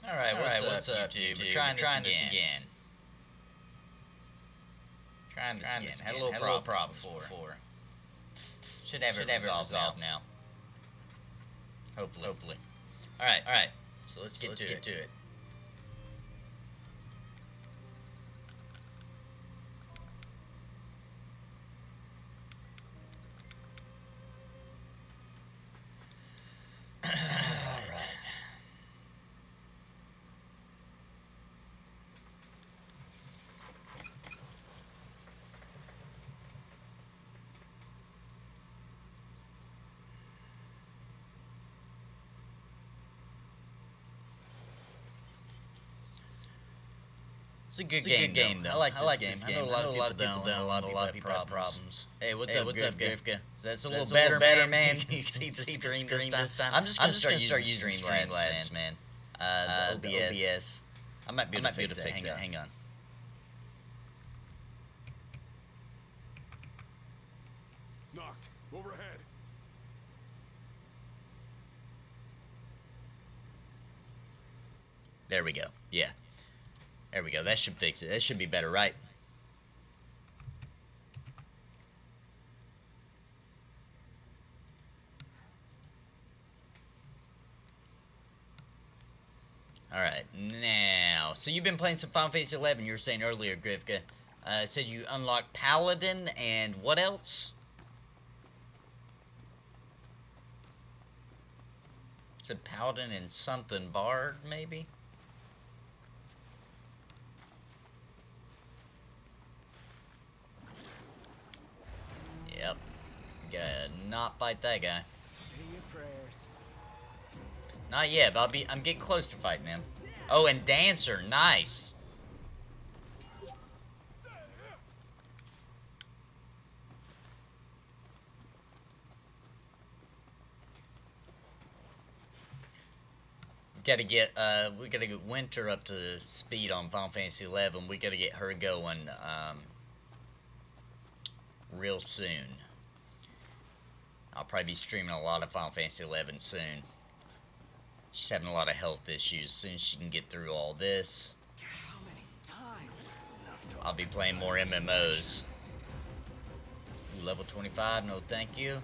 Alright, what's up, YouTube? We're trying this again. Trying this again. Had a little problem before. Should have it resolved now. Hopefully. Alright. So let's get to it. It's a good game, though. I like this game. I know a lot of people don't. A lot of people have problems. Hey, what's up, Grifka? That's a little better, man. You can see the screen this time. I'm just gonna start using Streamlabs, man. The OBS. I might be able to fix that. Hang on. Knocked. Overhead. There we go. Yeah. There we go. That should fix it. That should be better, right? Alright, now, so you've been playing some Final Fantasy 11, you were saying earlier, Grifka. Said you unlocked Paladin, and what else? Said Paladin and something Bard, maybe? Yep. Gotta not fight that guy. Say your prayers. Not yet, but I'm getting close to fighting him. Oh, and Dancer, nice. We gotta get Winter up to speed on Final Fantasy 11. We gotta get her going real soon. I'll probably be streaming a lot of Final Fantasy 11 soon. She's having a lot of health issues. As soon as she can get through all this, How many times? I'll be playing more MMOs. Ooh, level 25, no thank you.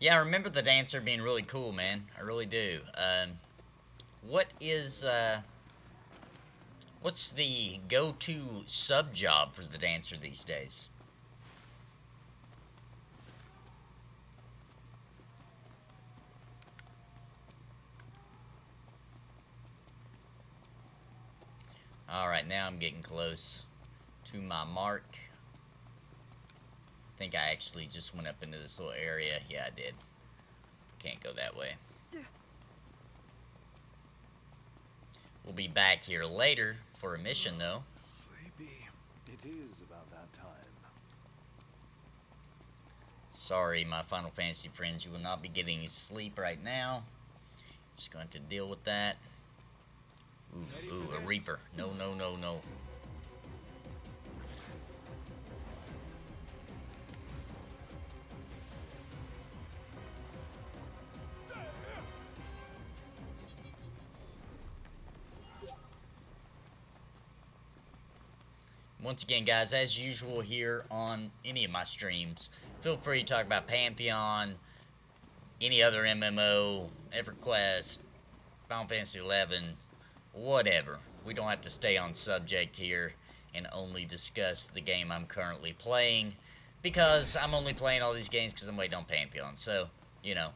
Yeah, I remember the Dancer being really cool, man. I really do. What's the go-to sub-job for the Dancer these days? Alright, now I'm getting close to my mark. I think I actually just went up into this little area. Yeah, I did. Can't go that way. We'll be back here later for a mission, though. Sleepy. It is about that time. Sorry, my Final Fantasy friends. You will not be getting any sleep right now. Just going to deal with that. Ooh, a Reaper. No. Once again, guys, as usual here on any of my streams, feel free to talk about Pantheon, any other MMO, EverQuest, Final Fantasy 11, whatever. We don't have to stay on subject here and only discuss the game I'm currently playing, because I'm only playing all these games because I'm waiting on Pantheon, so, you know.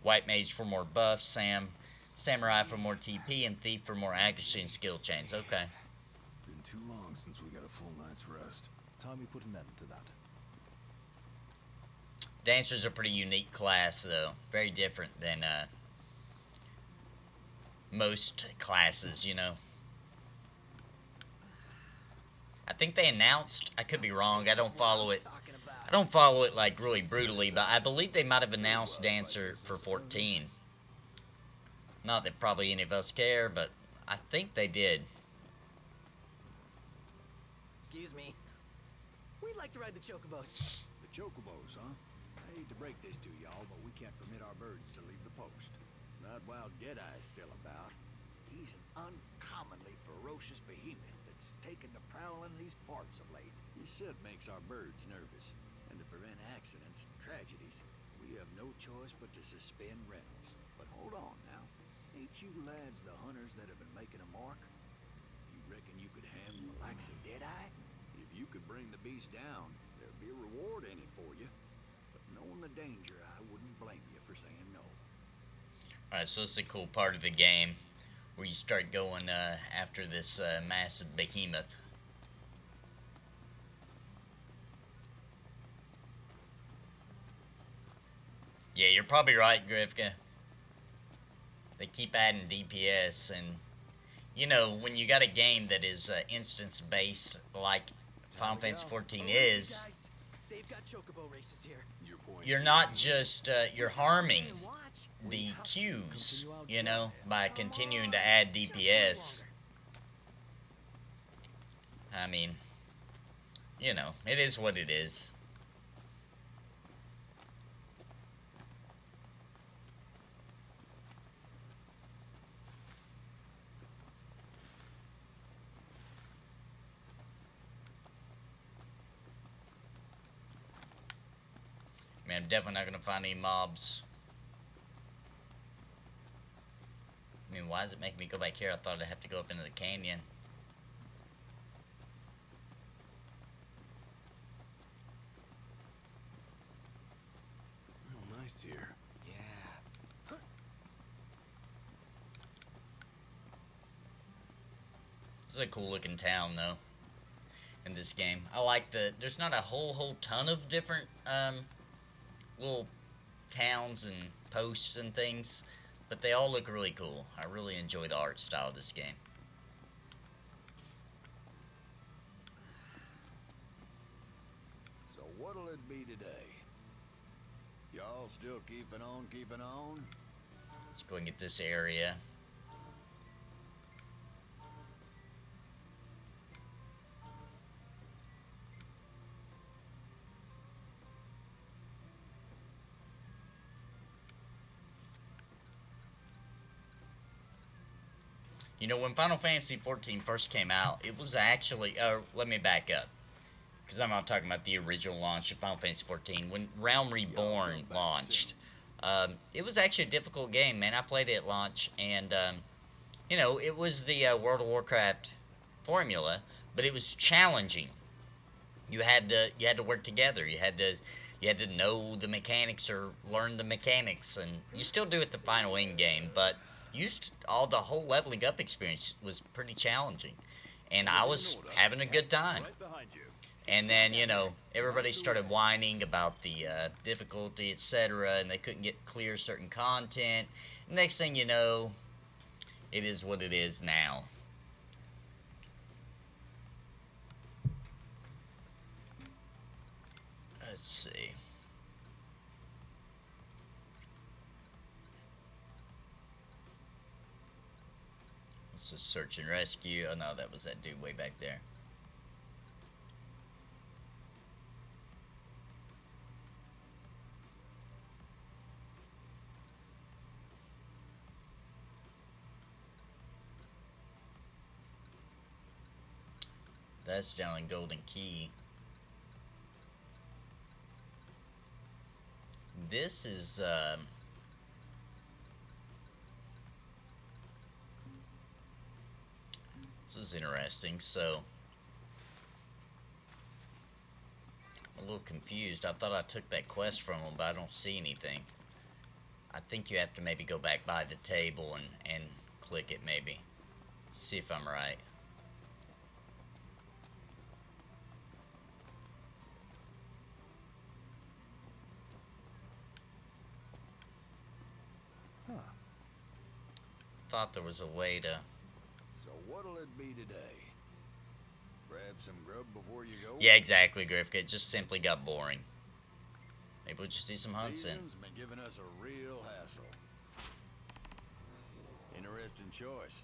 White Mage for more buffs, Samurai for more TP, and Thief for more accuracy and skill chains. Okay. Been too long since we got a full night's rest. Time we put an end to that. Dancer's a pretty unique class, though. Very different than most classes, you know. I think they announced, I could be wrong, I don't follow it I don't follow it like really brutally, but I believe they might have announced Dancer for 14. Not that probably any of us care, but I think they did. Excuse me. We'd like to ride the chocobos. The chocobos, huh? I hate to break this to y'all, but we can't permit our birds to leave the post. Not while Deadeye's still about. He's an uncommonly ferocious behemoth that's taken to prowling these parts of late. This shit makes our birds nervous. And to prevent accidents and tragedies, we have no choice but to suspend rentals. But hold on now. Ain't you lads the hunters that have been making a mark? You reckon you could handle the likes of Deadeye? If you could bring the beast down, there'd be a reward in it for you. But knowing the danger, I wouldn't blame you for saying no. Alright, so this is a cool part of the game where you start going after this massive behemoth. Yeah, you're probably right, Grifka. They keep adding DPS, and you know, when you got a game that is instance based like Final Fantasy 14 is, Guys, they've got chocobo races here. you're not just you're harming the queues, you know, by continuing to add DPS. I mean, you know, it is what it is. Man, I'm definitely not gonna find any mobs. I mean, why does it make me go back here? I thought I'd have to go up into the canyon. Oh, nice here. Yeah. This is a cool looking town, though, in this game. I like there's not a whole ton of different little towns and posts and things, but they all look really cool. I really enjoy the art style of this game. So what'll it be today? Y'all still keeping on, keeping on? Let's go and get this area. You know, when Final Fantasy 14 first came out, it was actually, let me back up, because I'm not talking about the original launch of Final Fantasy 14. When Realm Reborn launched, it was actually a difficult game, man. I played it at launch, and, you know, it was the World of Warcraft formula, but it was challenging. You had to work together. You had to know the mechanics or learn the mechanics, and you still do at the final end game, but the whole leveling up experience was pretty challenging, and I was having a good time. And then, you know, everybody started whining about the difficulty, etc., and they couldn't get clear certain content. Next thing you know, it is what it is now. Let's see. This is search and rescue. Oh no, that was that dude way back there. That's down in Golden Key. This is this is interesting. So I'm a little confused. I thought I took that quest from him, but I don't see anything. I think you have to maybe go back by the table and click it, maybe. See if I'm right. Huh. Thought there was a way to... So what'll it be today? Grab some grub before you go? Yeah, exactly, Griffith. It just simply got boring. Maybe we'll just do some hunts then. Reason's been giving us a real hassle. Interesting choice.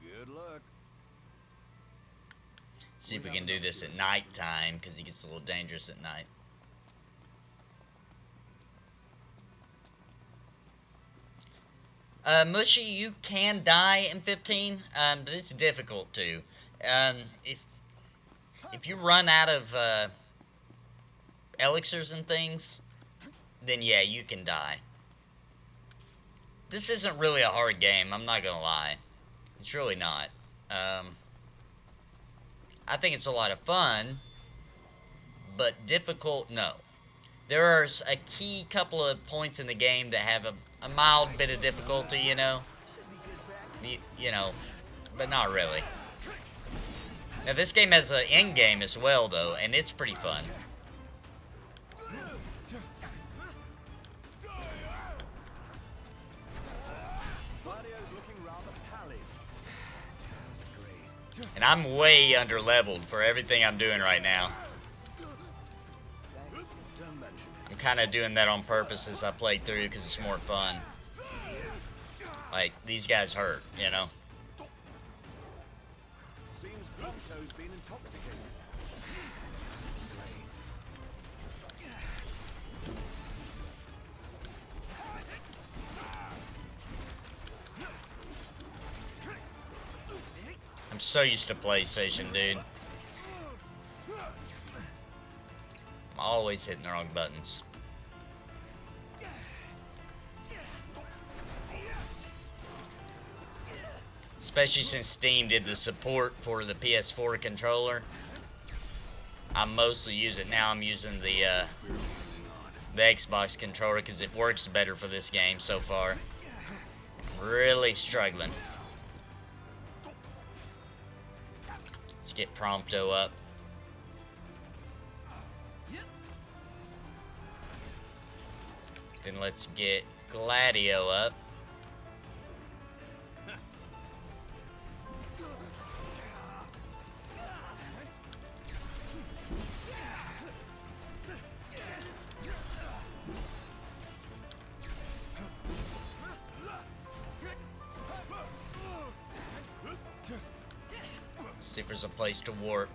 Good luck. See if we can do this at night time, because it gets a little dangerous at night. Mushy, you can die in 15, but it's difficult to. If you run out of elixirs and things, then yeah, you can die. This isn't really a hard game, I'm not gonna lie. It's really not. I think it's a lot of fun, but difficult, no. There's a key couple of points in the game that have a mild bit of difficulty, you know? You know, but not really. Now, this game has an end game as well, though, and it's pretty fun. And I'm way under-leveled for everything I'm doing right now. I'm kind of doing that on purpose as I play through because it's more fun. Like, these guys hurt, you know? Seems Bluto's been intoxicated. I'm so used to PlayStation, dude. I'm always hitting the wrong buttons. Especially since Steam did the support for the PS4 controller. I mostly use it now. I'm using the Xbox controller because it works better for this game so far. I'm really struggling. Let's get Prompto up. Then let's get Gladio up. See if there's a place to warp.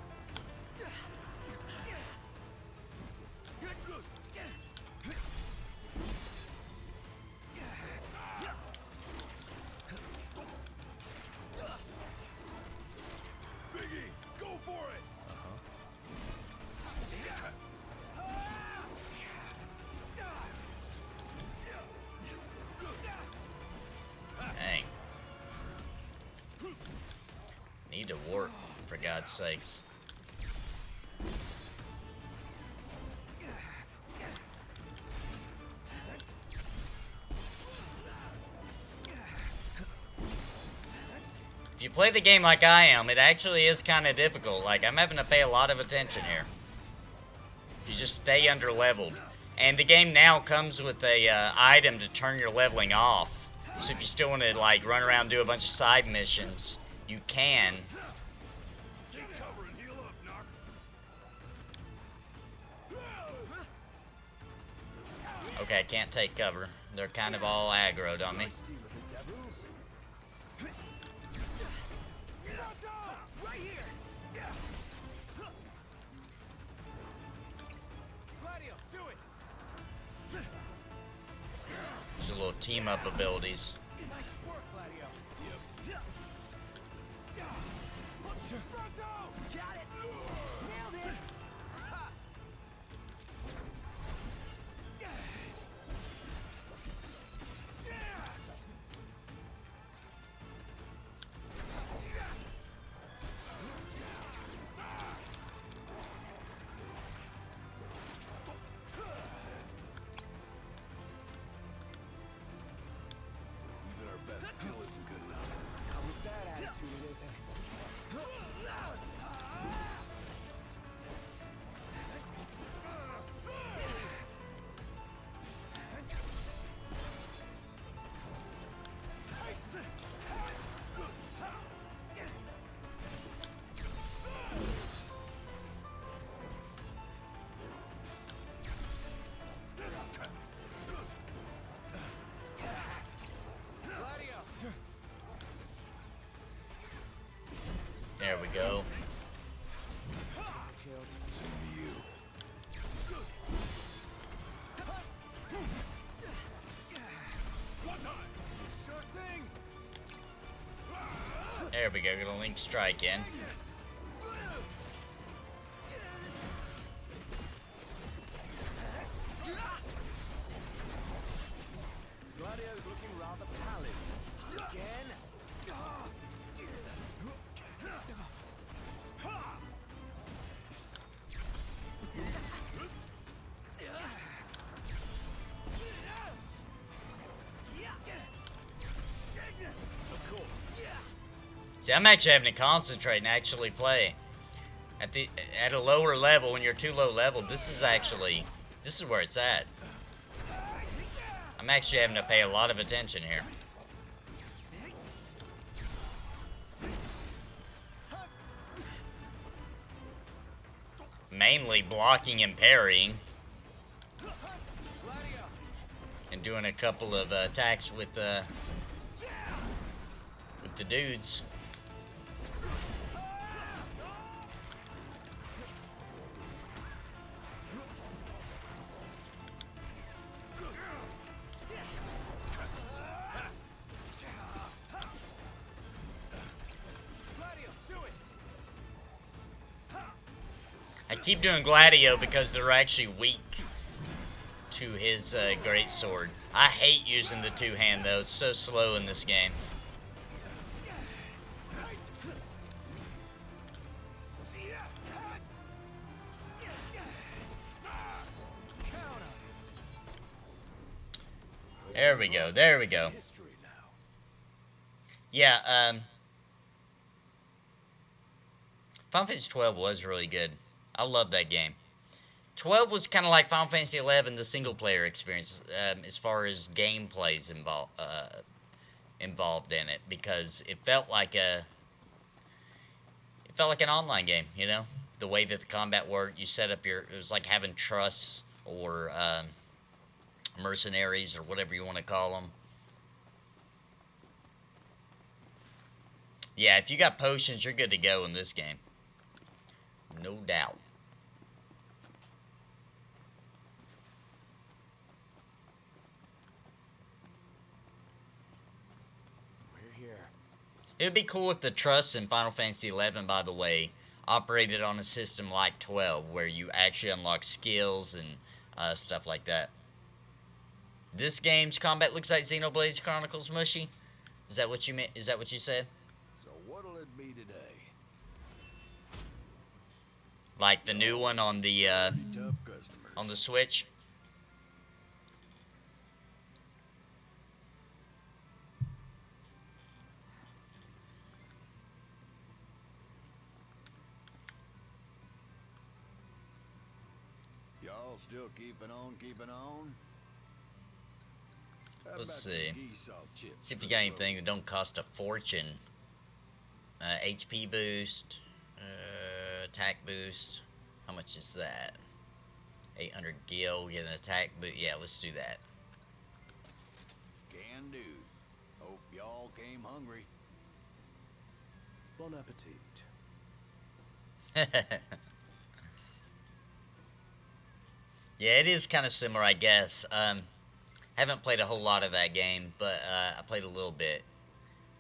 Dang. Need to warp, for God's sakes. If you play the game like I am, it actually is kind of difficult. Like, I'm having to pay a lot of attention here. You just stay under leveled. And the game now comes with a item to turn your leveling off. So if you still want to like run around and do a bunch of side missions, you can. Okay, I can't take cover. They're kind of all aggroed on me. There's a little team up abilities. There we go. Same to you. Sure thing. There we go. Gonna link strike in. Gladio's looking rather pallid. Again? Of course. See, I'm actually having to concentrate and actually play. At a lower level, when you're too low level, this is where it's at. I'm actually having to pay a lot of attention here. Mainly blocking and parrying. And doing a couple of attacks with the dudes. I keep doing Gladio because they're actually weak to his great sword. I hate using the two-hand though. It's so slow in this game. There we go. There we go. Yeah. Final Fantasy 12 was really good. I love that game. 12 was kind of like Final Fantasy 11, the single-player experience, as far as gameplay's involved in it, because it felt like an online game. You know, the way that the combat worked. You set up it was like having trusts or mercenaries or whatever you want to call them. Yeah, if you got potions, you're good to go in this game. No doubt. It would be cool if the trusts in Final Fantasy 11, by the way, operated on a system like 12, where you actually unlock skills and stuff like that. This game's combat looks like Xenoblade Chronicles Mushy. Is that what you meant? Is that what you said? So what'll it be today? Like the new one on the Tough customers. Switch? Y'all still keeping on, keeping on? How Let's about some see. geese salt chips See if for you the got road? anything that don't cost a fortune. HP boost, attack boost. How much is that? 800 gil, get an attack boost. Yeah, let's do that. Can do. Hope y'all came hungry. Bon appetit. Yeah, it is kind of similar, I guess. Haven't played a whole lot of that game, but I played a little bit.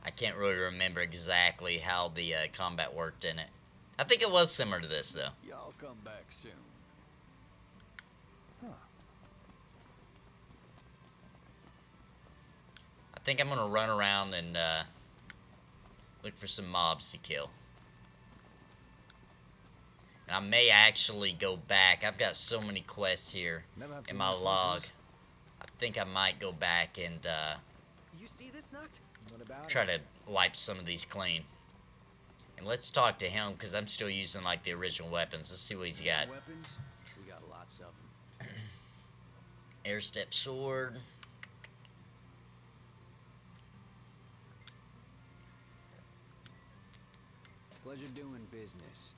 I can't really remember exactly how the combat worked in it. I think it was similar to this, though. Y'all come back soon. I think I'm going to run around and look for some mobs to kill. And I may actually go back. I've got so many quests here in my log. I think I might go back and You see this nut? What about try to wipe some of these clean. And let's talk to him, because I'm still using like the original weapons. Let's see what he's got. Weapons? We got lots of them. Air step sword. Pleasure doing business.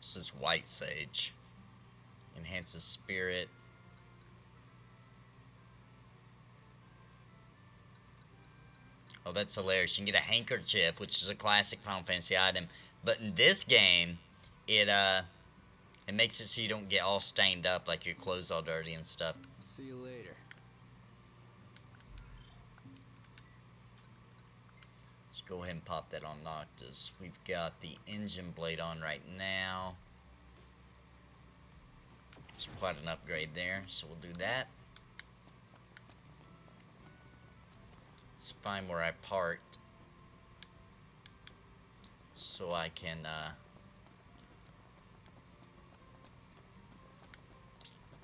This is white sage. Enhances spirit. Oh, that's hilarious. You can get a handkerchief, which is a classic Final Fantasy item. But in this game, it makes it so you don't get all stained up, like your clothes all dirty and stuff. See you later. Let's go ahead and pop that on Noctis. We've got the engine blade on right now. It's quite an upgrade there, so we'll do that. Let's find where I parked so I can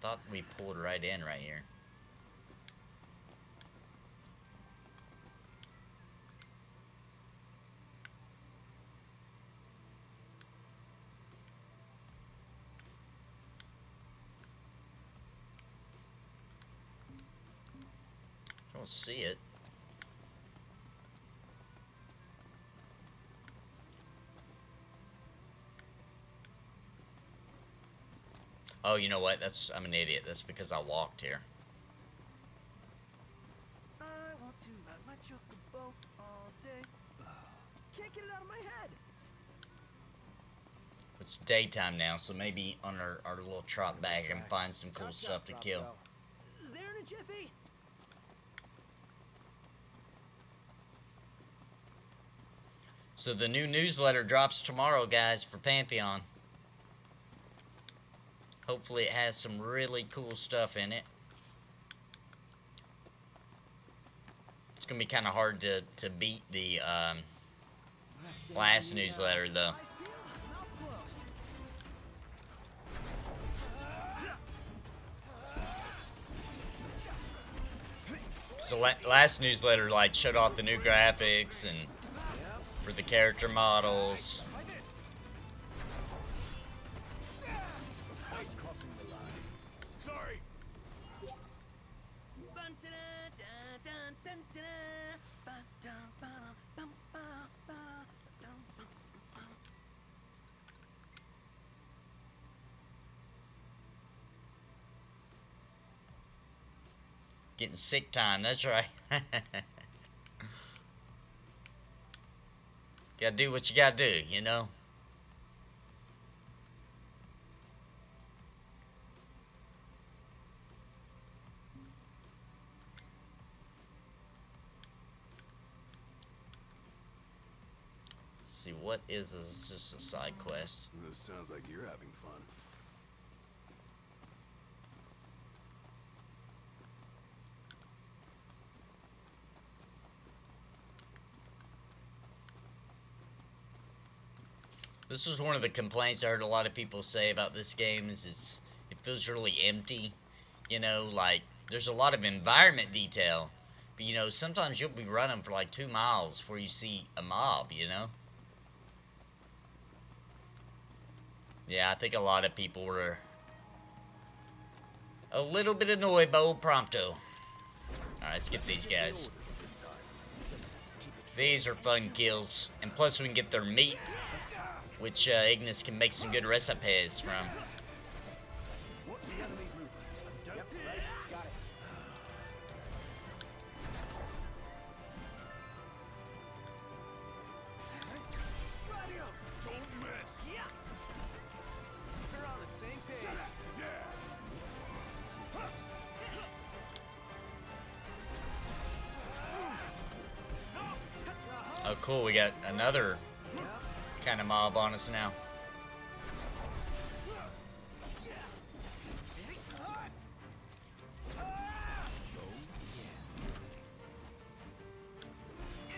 thought we pulled right in right here. I don't see it. Oh, you know what? I'm an idiot. That's because I walked here. I want to ride my chocobo all day. Can't get it out of my head. It's daytime now, so maybe on our little trot bag I can find some cool stuff to kill. There in a jiffy. So the new newsletter drops tomorrow, guys, for Pantheon. Hopefully it has some really cool stuff in it. It's going to be kind of hard to beat the last newsletter, though. So last newsletter, like, showed off the new graphics and for the character models. Sorry. Getting sick time, that's right. Gotta do what you gotta do, you know? Let's see, what is this? It's just a side quest. This sounds like you're having fun. This was one of the complaints I heard a lot of people say about this game is it feels really empty. You know, like, there's a lot of environment detail. But, you know, sometimes you'll be running for like 2 miles before you see a mob, you know? Yeah, I think a lot of people were a little bit annoyed by old Prompto. Alright, let's get these guys. These are fun kills. And plus we can get their meat, which Ignis can make some good recipes from. What's the enemy's movements? Yep, right. Got it. Radio, don't miss. Yeah. We're on the same page. Yeah. Oh, cool. We got another kind of mob on us now.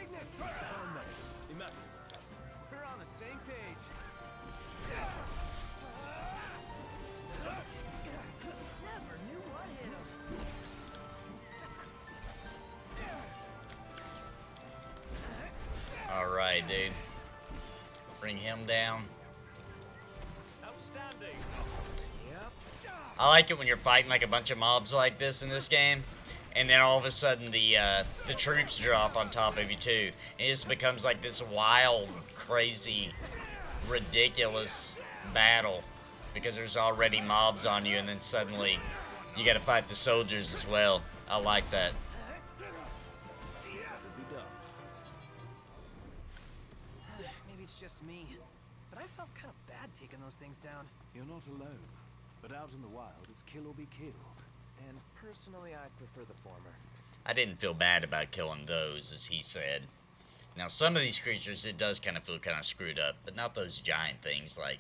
Ignis. We're on the same page. Never knew what hit him. Alright, dude. Bring him down. Outstanding. Yep. I like it when you're fighting like a bunch of mobs like this in this game, and then all of a sudden the troops drop on top of you too. And it just becomes like this wild, crazy, ridiculous battle because there's already mobs on you, and then suddenly you got to fight the soldiers as well. I like that. To be done. just me, but I felt kind of bad taking those things down. You're not alone. But out in the wild, it's kill or be killed. And personally, I prefer the former. I didn't feel bad about killing those, as he said. Now, some of these creatures, it does kind of feel kind of screwed up, but not those giant things, like...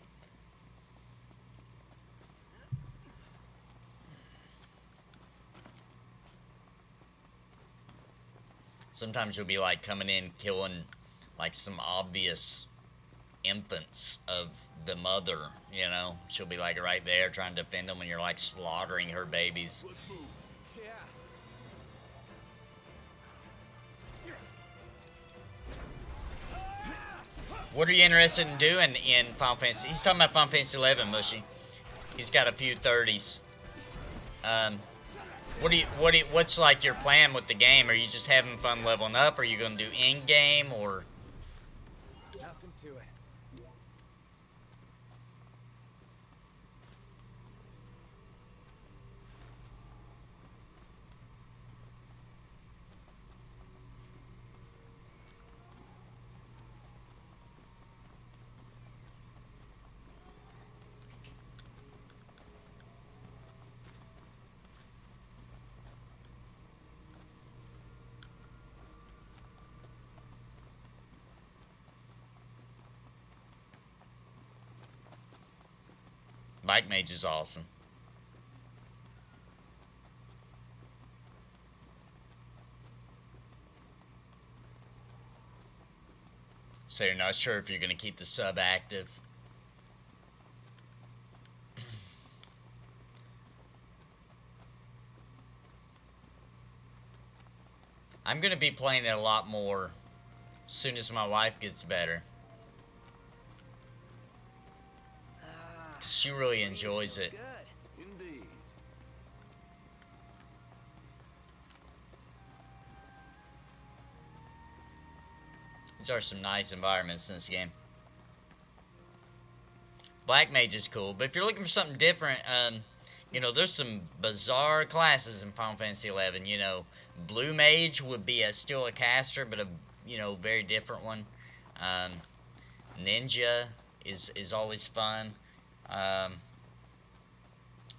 Sometimes you'll be, like, coming in, killing, like, some obvious infants of the mother, you know? She'll be, like, right there trying to defend them, and you're, like, slaughtering her babies. Let's move. Yeah. What are you interested in doing in Final Fantasy? He's talking about Final Fantasy 11, Mushy. He's got a few 30s. What's like your plan with the game? Are you just having fun leveling up? Are you going to do in-game, or? Nothing to it. Bike Mage is awesome. So you're not sure if you're going to keep the sub active? I'm going to be playing it a lot more as soon as my wife gets better. She really enjoys it. Good. Indeed. These are some nice environments in this game. Black Mage is cool, but if you're looking for something different, you know, there's some bizarre classes in Final Fantasy 11. You know, Blue Mage would be still a caster, but a, you know, very different one. Ninja is always fun. You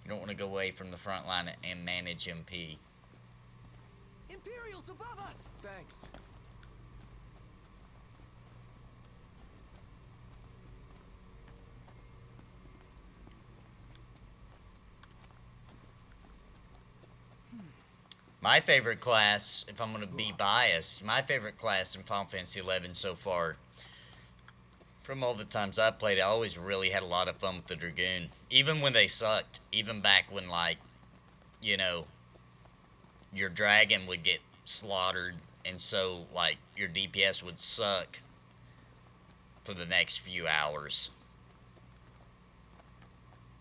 don't want to go away from the front line and manage MP. Imperials above us! Thanks. My favorite class, if I'm going to be biased, my favorite class in Final Fantasy 11 so far, from all the times I've played, I always really had a lot of fun with the Dragoon. Even when they sucked. Even back when, like, you know, your dragon would get slaughtered, and so, like, your DPS would suck for the next few hours.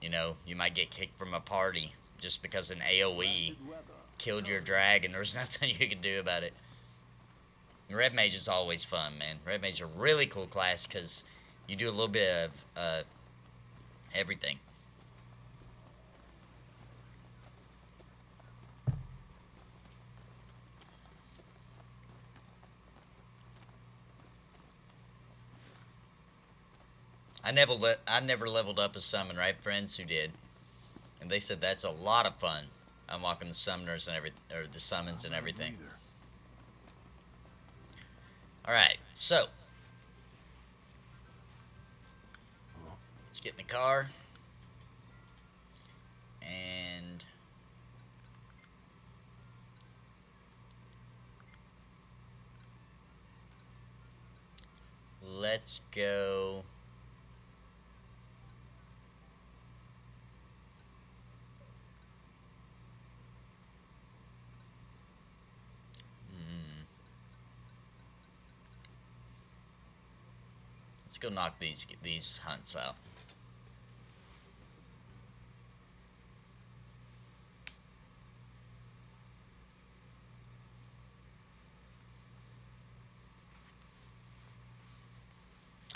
You know, you might get kicked from a party just because an AoE killed your dragon. There's nothing you can do about it. Red Mage is always fun, man. Red Mage is a really cool class because you do a little bit of everything. I never leveled up a summon, right? Friends who did, and they said that's a lot of fun. Unlocking the summoners and or the summons and everything. All right, so let's get in the car and let's go. Let's go knock these hunts out.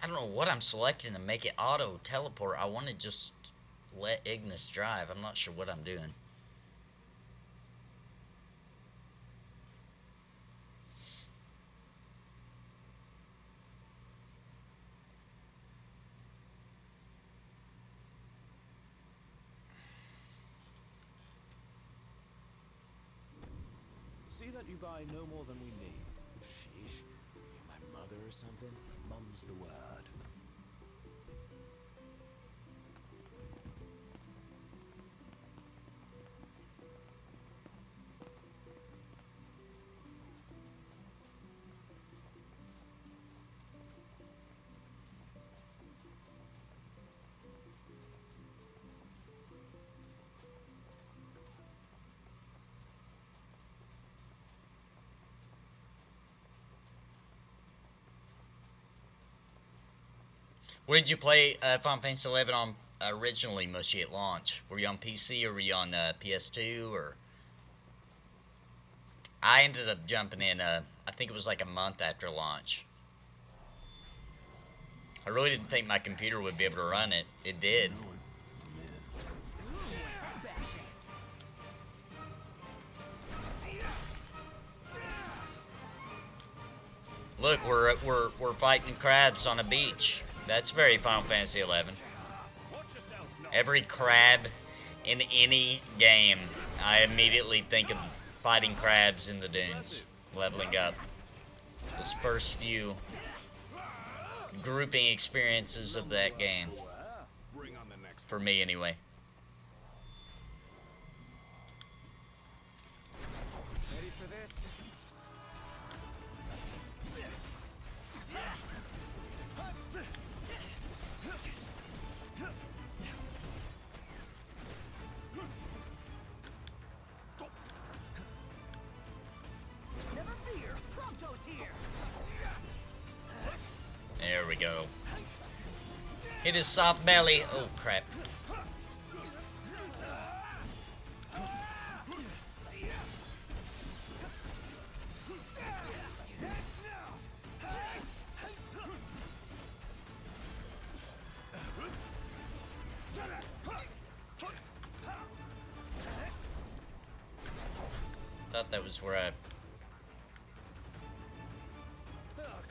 I don't know what I'm selecting to make it auto teleport. I want to just let Ignis drive. I'm not sure what I'm doing. See that you buy no more than we need. Sheesh. You're my mother or something? Mum's the word. Where did you play Final Fantasy 11 on originally, mostly at launch? Were you on PC or were you on PS2 or? I ended up jumping in. I think it was like a month after launch. I really didn't think my computer would be able to run it. It did. Look, we're fighting crabs on a beach. That's very Final Fantasy 11. Every crab in any game, I immediately think of fighting crabs in the dunes, leveling up. Those first few grouping experiences of that game, for me anyway. Ready for this? Never fear, Prompto's here. There we go. Hit his soft belly. Oh, crap. Thought that was where I...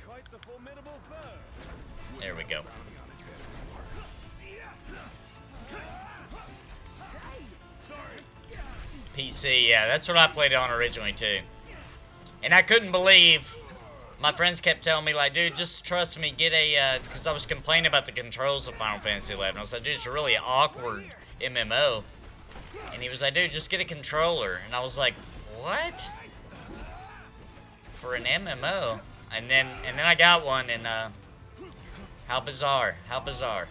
Quite the formidable foe. There we go. PC, yeah, that's what I played it on originally too. And I couldn't believe my friends kept telling me, like, dude, just trust me, get a, because I was complaining about the controls of Final Fantasy 11. I was like, dude, it's a really awkward MMO. And he was like, dude, just get a controller. And I was like, what? For an MMO? And then I got one, and how bizarre, how bizarre.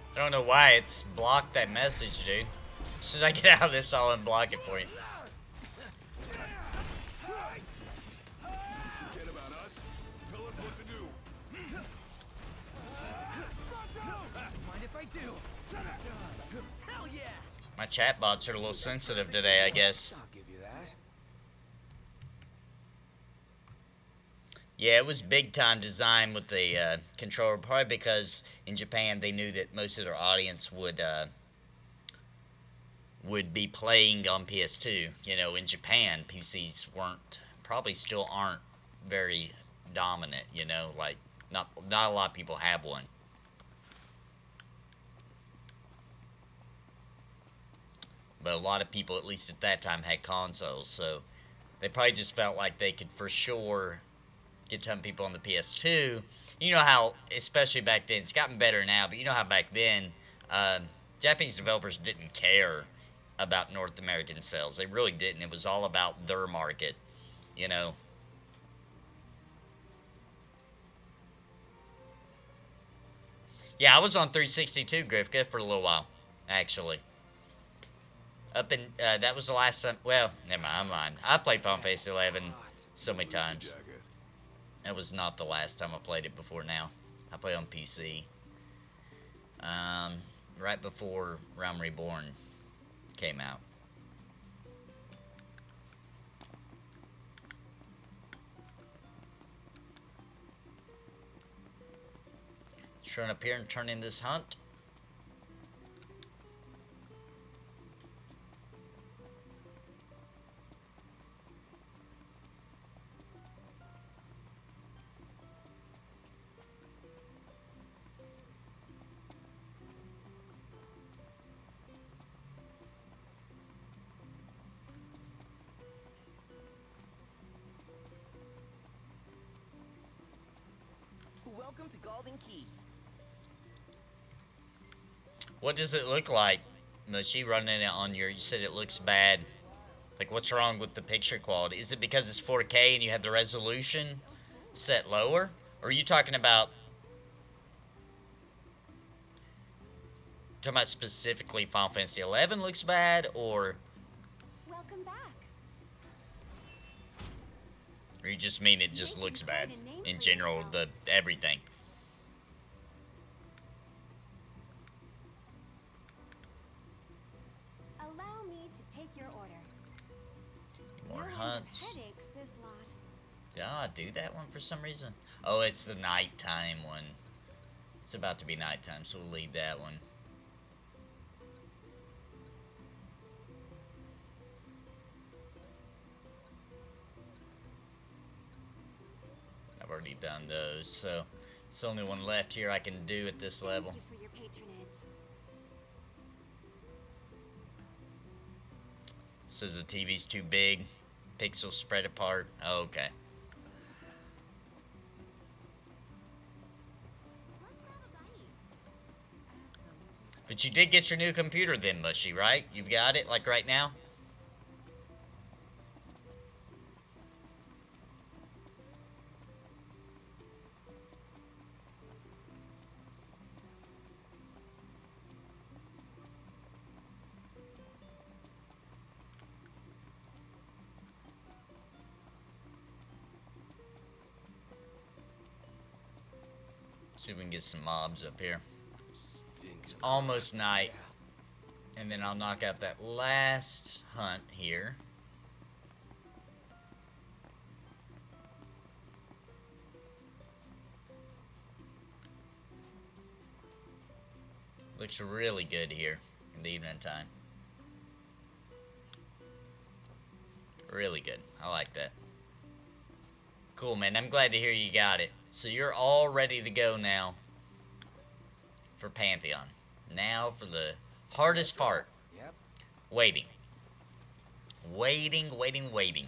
I don't know why it's blocked that message, dude. As soon as I get out of this, I'll unblock it for you. Forget about us. Tell us what to do. Mind if I do? Hell yeah! My chat bots are a little sensitive today, I guess. I'll give you that. Yeah, it was big time design with the controller, probably because in Japan they knew that most of their audience would be playing on PS2. You know, in Japan, PCs probably still aren't very dominant. You know, like not a lot of people have one. But a lot of people, at least at that time, had consoles, so they probably just felt like they could for sure get some people on the PS2. You know how, especially back then, it's gotten better now, but you know how back then, Japanese developers didn't care about North American sales. They really didn't. It was all about their market, you know. Yeah, I was on 362, Grifka, for a little while, actually. Up in, that was the last time, well, never mind, I'm lying. I played Final Fantasy 11 so many times. That was not the last time I played it before now. I played on PC. Right before Realm Reborn came out. Let's run up here and turn in this hunt. Welcome to Golden Key. What does it look like, Mushy, running it on your, you said it looks bad. Like, what's wrong with the picture quality? Is it because it's 4K and you have the resolution set lower? Or are you talking about specifically Final Fantasy 11 looks bad, or Welcome back. or you just mean it just looks bad in general, the everything? Allow me to take your order. More No end of hunts. headaches this lot. Did I not do that one for some reason? Oh, it's the nighttime one. It's about to be nighttime, so we'll leave that one. I've already done those, so it's the only one left here I can do at this level. Thank you for your patronage. Says the TV's too big, pixels spread apart. Oh, okay. Let's grab a bite. But you did get your new computer then, Mushy, right? You've got it, like, right now? See if we can get some mobs up here. It's almost night. And then I'll knock out that last hunt here. Looks really good here in the evening time. Really good. I like that. Cool, man. I'm glad to hear you got it. So you're all ready to go now for Pantheon. Now for the hardest part. Yep. Waiting. Waiting, waiting, waiting.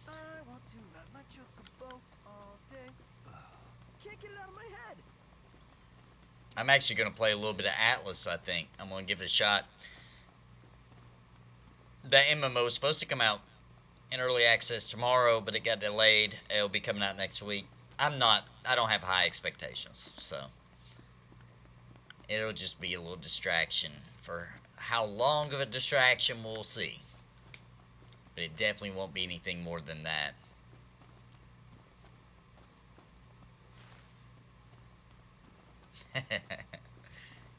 I want to ride my chocobo all day. Can't get it out of my head. I'm actually going to play a little bit of Atlas, I think. I'm going to give it a shot. The MMO is supposed to come out in early access tomorrow, but it got delayed. It'll be coming out next week. I don't have high expectations, so it'll just be a little distraction. For how long of a distraction, we'll see. But it definitely won't be anything more than that.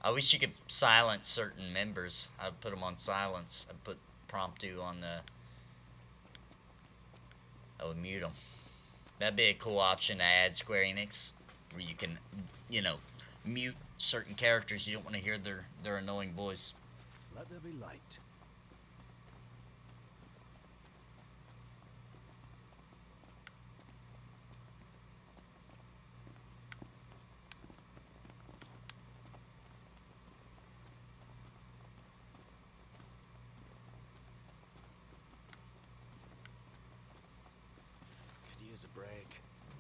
I wish you could silence certain members. I'd put them on silence. I'd put Promptu on the... I would mute them. That'd be a cool option to add, Square Enix, where you can, you know, mute certain characters you don't want to hear their annoying voice. Let there be light. Could use a break.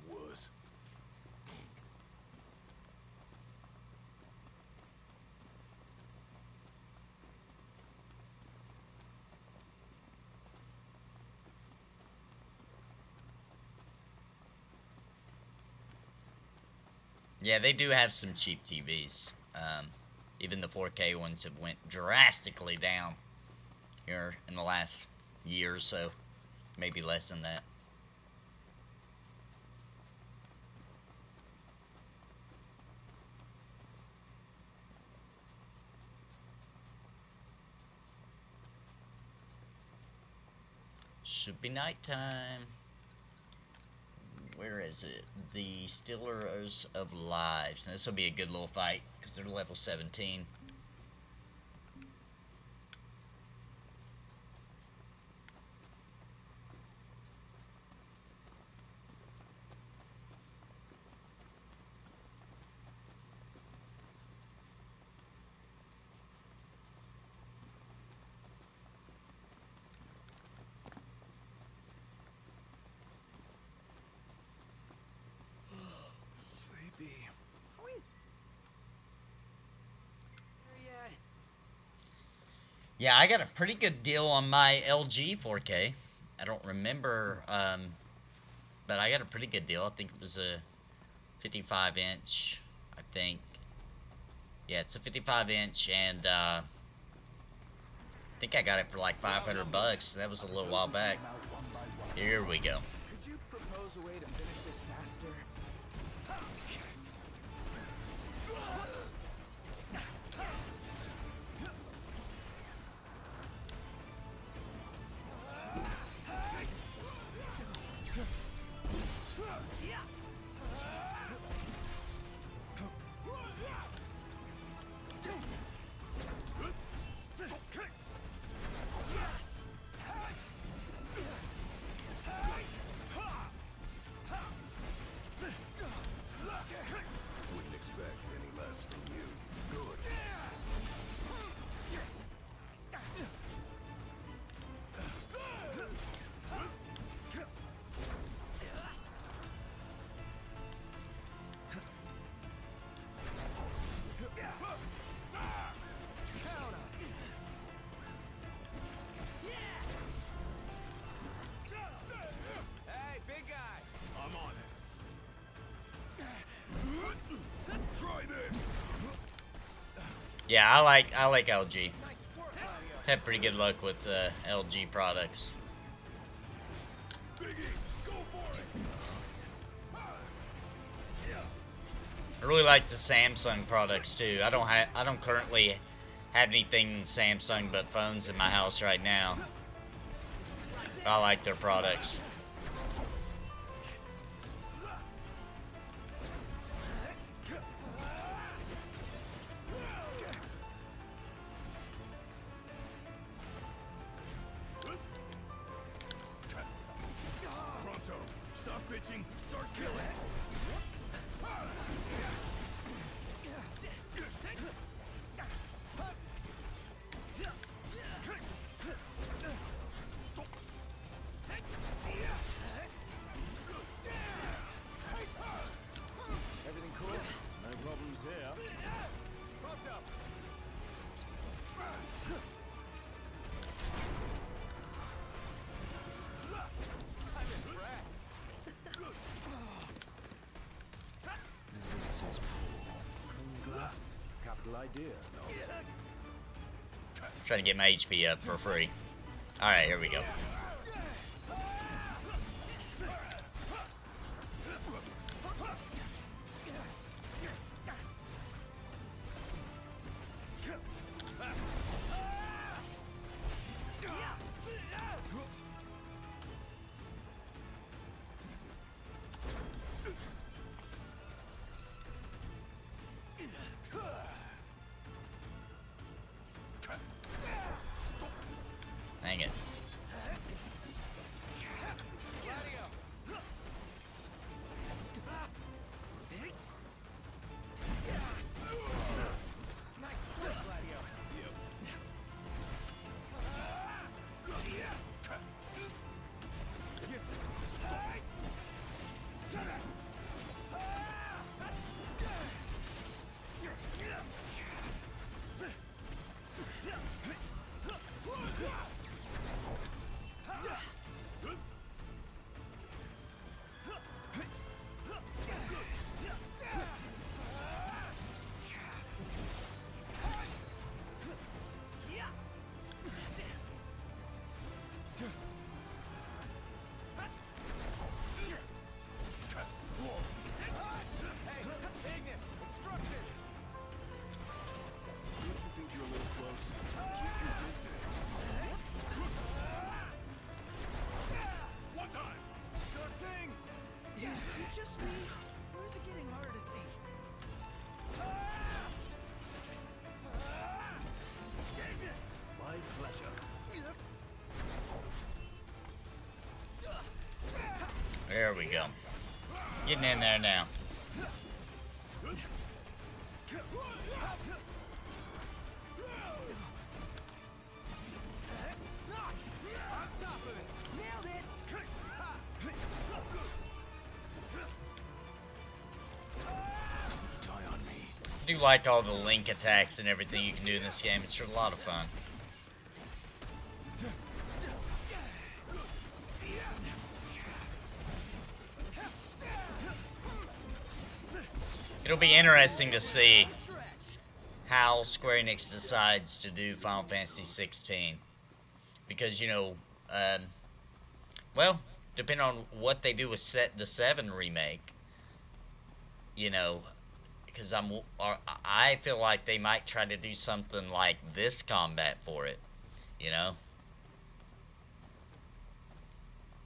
Wuss. Yeah, they do have some cheap TVs. Even the 4K ones have went drastically down here in the last year or so, maybe less than that. Should be nighttime. Where is it? The Stealers of Lives. Now, this will be a good little fight because they're level 17. Sleepy. Where you at? Yeah, I got a pretty good deal on my LG 4K. I don't remember, but I got a pretty good deal. I think it was a 55 inch, I think. Yeah, it's a 55 inch, and I think I got it for like 500 bucks. That was a little while back. Here we go. Could you propose a way to finish this faster? Wouldn't expect any less from you. Good. Hey, big guy! I'm on it. Try this. Yeah, I like LG. Nice work, Mario. Had pretty good luck with LG products. Biggie, go for it. I really like the Samsung products too. I don't currently have anything Samsung but phones in my house right now. But I like their products. Pronto, stop bitching, start killing. Everything cool? No problems here. Pumped up. I'm impressed. This bit says pool. Clean glasses. Capital idea. Trying to get my HP up for free. Alright, here we go. Dang it. just me, or is it getting harder to see? My pleasure. There we go. Getting in there now. Nailed it! Die on me. I do like all the link attacks and everything you can do in this game. It's a lot of fun. It'll be interesting to see how Square Enix decides to do Final Fantasy 16. Because, you know, well, depending on what they do with the 7 remake, you know, because I feel like they might try to do something like this combat for it, you know.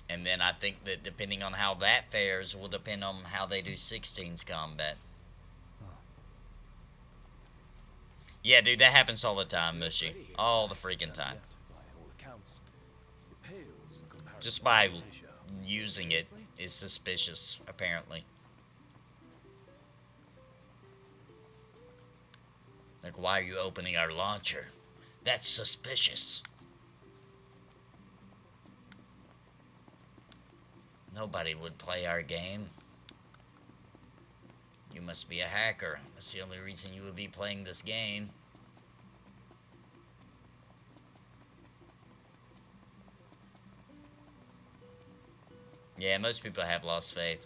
And then I think that depending on how that fares will depend on how they do 16's combat. Yeah, dude, that happens all the time, Mushy. All the freaking time. Just by using it is suspicious, apparently. Like, why are you opening our launcher? That's suspicious. Nobody would play our game. You must be a hacker. That's the only reason you would be playing this game. Yeah, most people have lost faith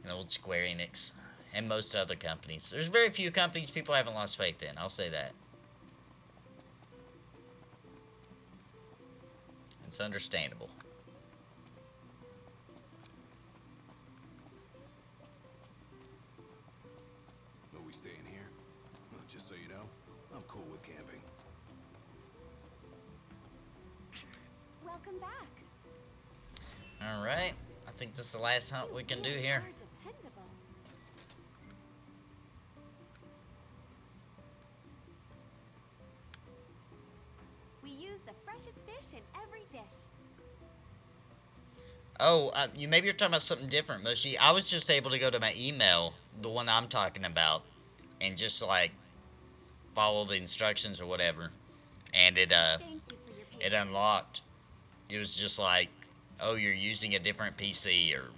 in old Square Enix and most other companies. There's very few companies people haven't lost faith in. I'll say that. It's understandable. Are we staying here? Well, just so you know, I'm cool with camping. Welcome back. Alright. I think this is the last hunt we can do here. Are dependable. We use the freshest fish in every dish. Oh, maybe you're talking about something different, Mushy. I was just able to go to my email, the one I'm talking about, and just, like, follow the instructions or whatever. And it Thank you for your it patience. unlocked. It was just like, oh, you're using a different PC, or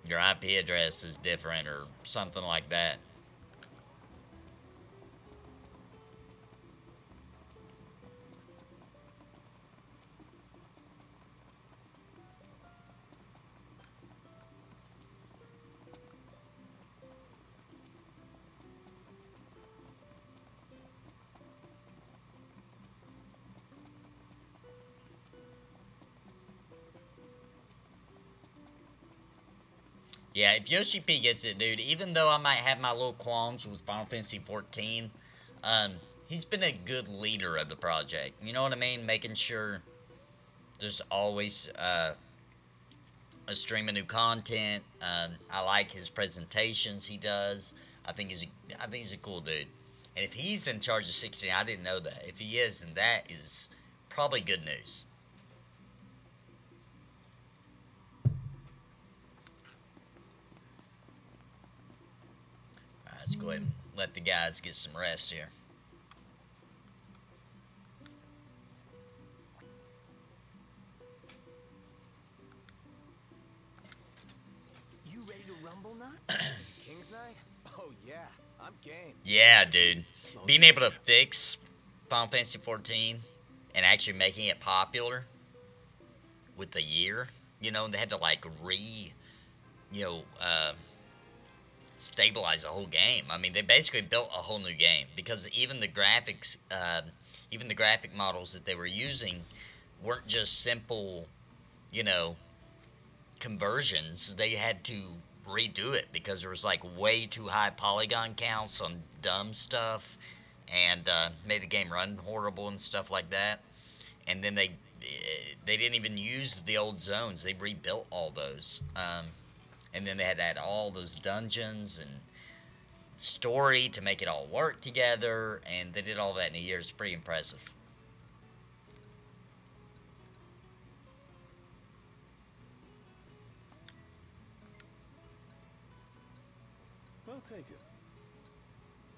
your IP address is different, or something like that. Yeah, if Yoshi P gets it, dude, even though I might have my little qualms with Final Fantasy 14, he's been a good leader of the project. You know what I mean? Making sure there's always a stream of new content. I like his presentations he does. I think he's a cool dude. And if he's in charge of 16, I didn't know that. If he is, then that is probably good news. Let's go ahead and let the guys get some rest here. You ready to rumble, Nut? King's Night? Oh yeah, I'm game. Yeah, dude. Being able to fix Final Fantasy 14 and actually making it popular with the year, you know, they had to like stabilize the whole game. I mean, they basically built a whole new game because even the graphics, even the graphic models that they were using weren't just simple, you know, conversions. They had to redo it because there was like way too high polygon counts on dumb stuff and made the game run horrible and stuff like that. And then they they didn't even use the old zones. They rebuilt all those. And then they had to add all those dungeons and story to make it all work together, and they did all that in a year. It's pretty impressive. I'll take it.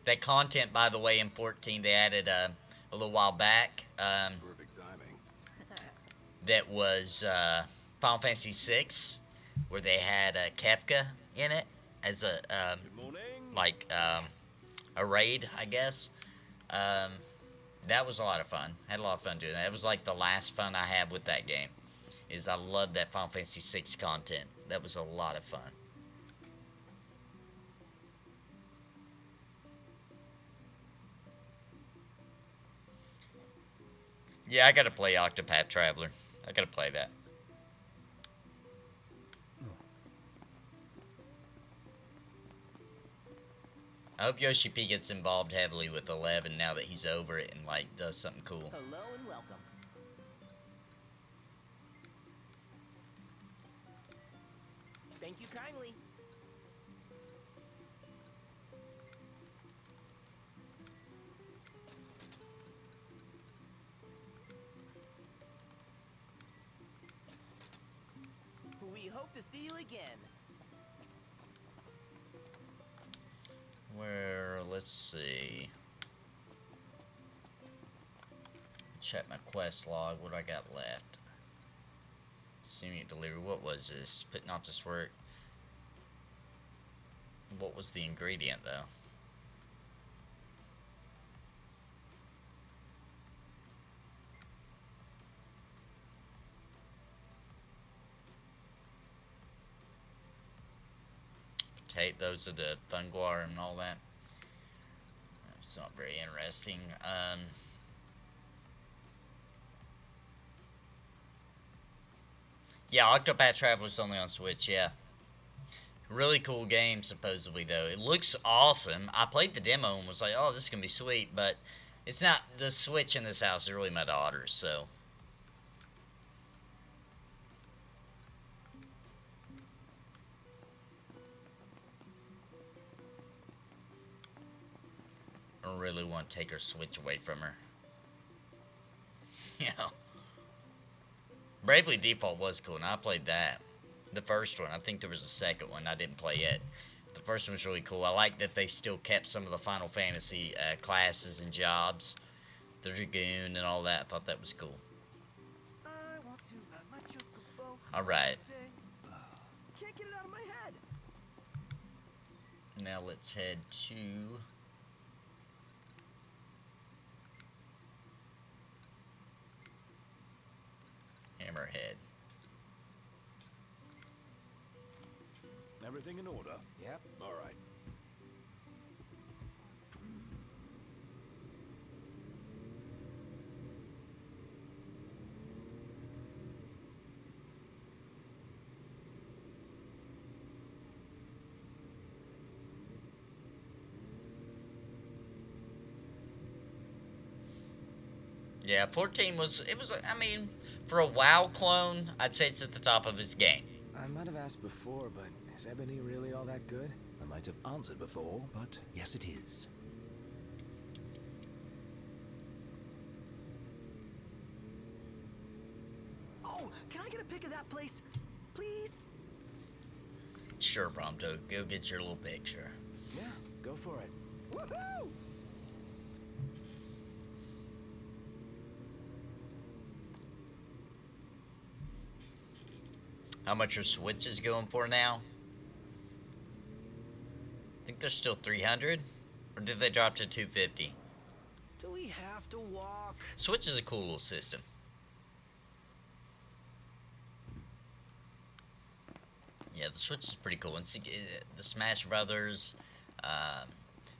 That content, by the way, in 14 they added a little while back. Perfect timing. That was Final Fantasy VI, where they had Kefka in it as a Good morning. like a raid, I guess. That was a lot of fun. Had a lot of fun doing that. It was like the last fun I had with that game. Is I loved that Final Fantasy VI content. That was a lot of fun. Yeah, I gotta play Octopath Traveler. I gotta play that. I hope Yoshi P gets involved heavily with 11 now that he's over it and like does something cool. Hello and welcome. Thank you kindly. We hope to see you again. Where, let's see. Check my quest log. What do I got left? Seeming delivery. What was this? Putting off this work. What was the ingredient though? Tape those are the Thungwar and all that. It's not very interesting. Yeah, Octopath Traveler's only on Switch, yeah. Really cool game, supposedly, though. It looks awesome. I played the demo and was like, oh, this is going to be sweet, but it's not. The Switch in this house is really my daughter's, so. I don't really want to take her Switch away from her. You know. Bravely Default was cool, and I played that. The first one. I think there was a second one I didn't play yet. The first one was really cool. I like that they still kept some of the Final Fantasy classes and jobs. The Dragoon and all that. I thought that was cool. Alright. Can't get it out of my head. Now let's head to... Hammerhead. Everything in order? Yep. All right. Yeah, 14 was, I mean, for a WoW clone, I'd say it's at the top of its game. I might have asked before, but is Ebony really all that good? I might have answered before, but yes, it is. Oh, can I get a pic of that place? Please? Sure, Bromto, go get your little picture. Yeah, go for it. Woohoo! How much are Switches going for now? I think they're still 300, or did they drop to 250? Do we have to walk? Switch is a cool little system. Yeah, the Switch is pretty cool. And the Smash Brothers,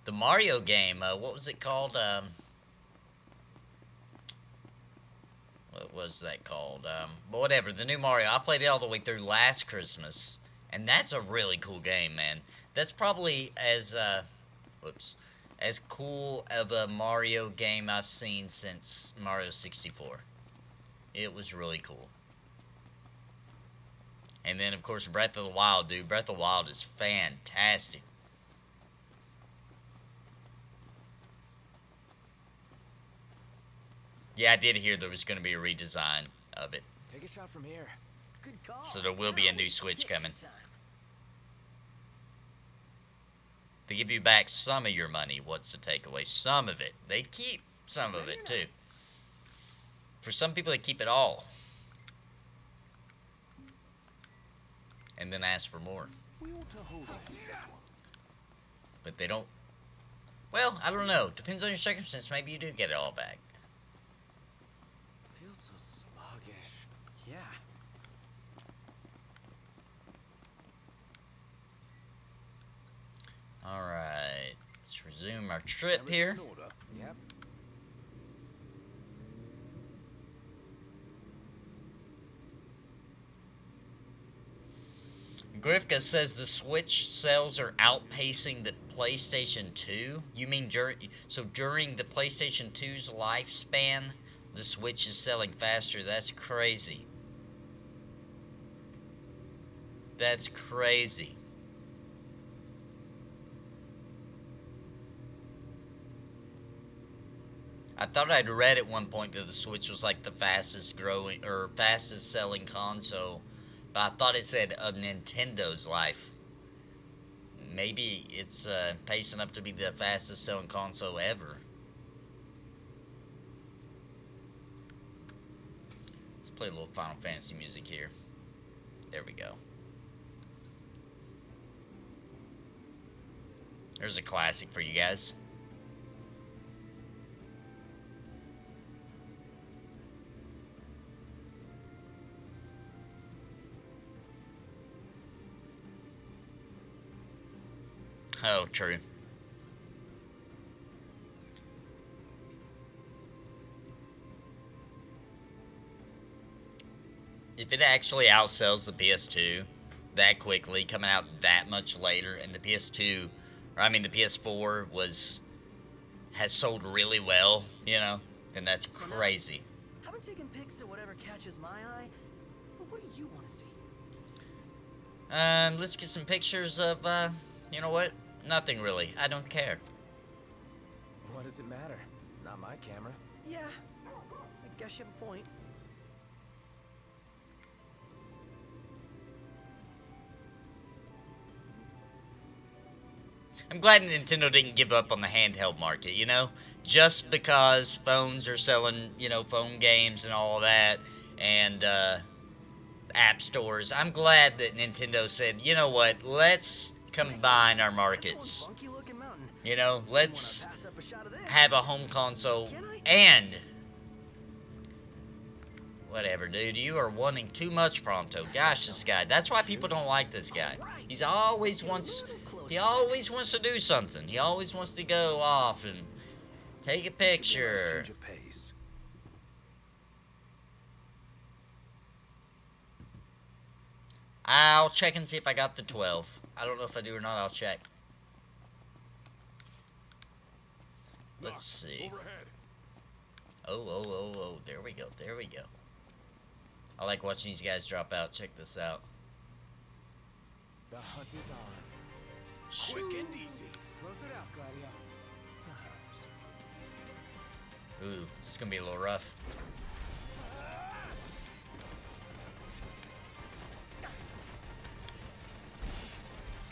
the Mario game. What was it called? What was that called? But whatever, the new Mario. I played it all the way through last Christmas, and that's a really cool game, man. That's probably as as cool of a Mario game I've seen since Mario 64. It was really cool. And then, of course, Breath of the Wild, dude. Breath of the Wild is fantastic. Yeah, I did hear there was going to be a redesign of it. Take a shot from here. Good call. So there will be a new Switch coming. They give you back some of your money. What's the takeaway? Some of it. They keep some of it, too. For some people, they keep it all. And then ask for more. We ought to hold on to this one. But they don't. Well, I don't know. Depends on your circumstance. Maybe you do get it all back. Feels so sluggish. Yeah. Alright. Let's resume our trip here. In order. Yep. Grifka says the Switch sales are outpacing the PlayStation 2. You mean during the PlayStation 2's lifespan, the Switch is selling faster? That's crazy. That's crazy. I thought I'd read at one point that the Switch was like the fastest growing or fastest selling console. But I thought it said of Nintendo's life. Maybe it's pacing up to be the fastest selling console ever. Let's play a little Final Fantasy music here. There we go. There's a classic for you guys. Oh, true. If it actually outsells the PS2 that quickly, coming out that much later, and the PS2, or I mean the PS4 has sold really well, you know, then that's crazy. Haven't taken pics of whatever catches my eye, but what do you want to see? Let's get some pictures of, you know what? Nothing really. I don't care. What does it matter? Not my camera. Yeah, I guess you have a point. I'm glad Nintendo didn't give up on the handheld market, you know? Just because phones are selling, you know, phone games and all that, and, app stores. I'm glad that Nintendo said, you know what, let's combine our markets. You know, let's have a home console and whatever, dude. You are wanting too much, Prompto. Gosh, this guy. That's why people don't like this guy. He always wants to do something. He always wants to go off and take a picture. I'll check and see if I got the 12. I don't know if I do or not. I'll check. Let's see. Oh. There we go. There we go. I like watching these guys drop out. Check this out. The hunt is on. Quick and easy. Close it out, Gladio. Perhaps. Ooh, this is gonna be a little rough.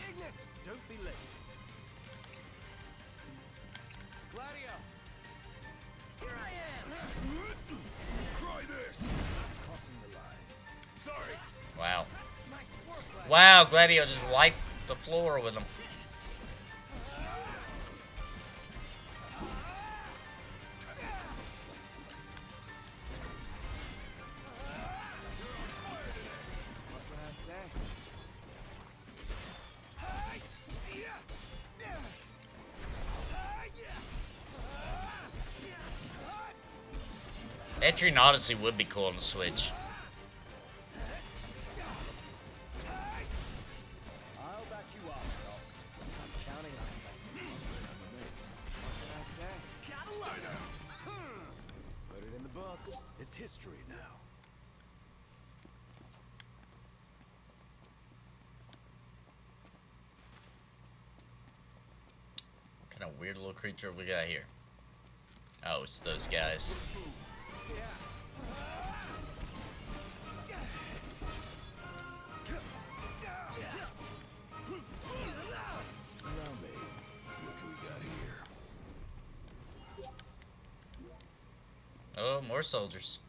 Ignis, don't be late. Gladio. Here I am. Try this. Crossing the line. Sorry. Wow. Nice work, lad. Wow, Gladio just wiped the floor with him. What can I say? Etrian Odyssey would be cool on the Switch. I'll back you up. I'm counting on you. What can I say? Gotta love it. Put it in the books. It's history now. weird little creature we got here? Oh, it's those guys. Oh, more soldiers.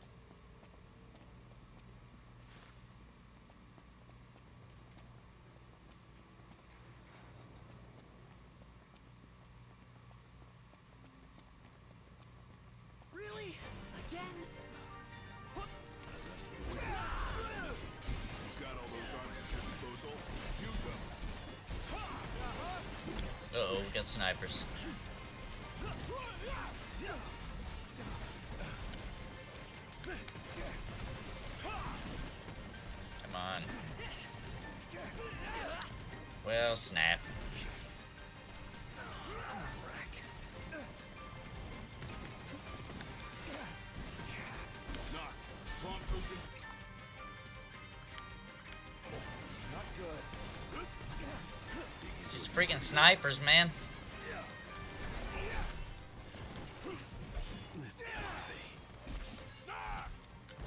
Really? Again? Got all those arms at your disposal. Use them. Uh-oh, we got snipers. Come on. Well, snap. Not good. It's these freaking snipers, man.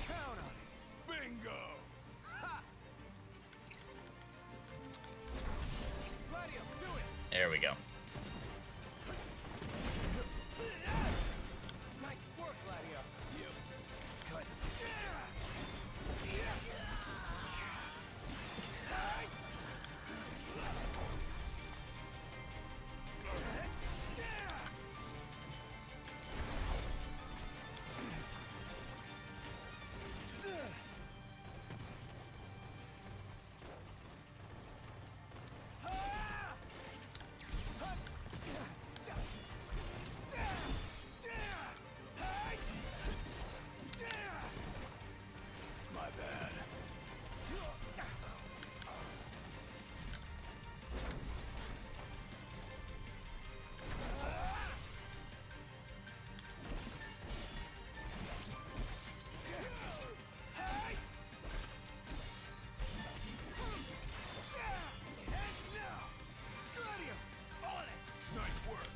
Count on it. Bingo. Gladio, do it! There we go. Nice work, Gladio. Yep. Cut. My bad. Nice work.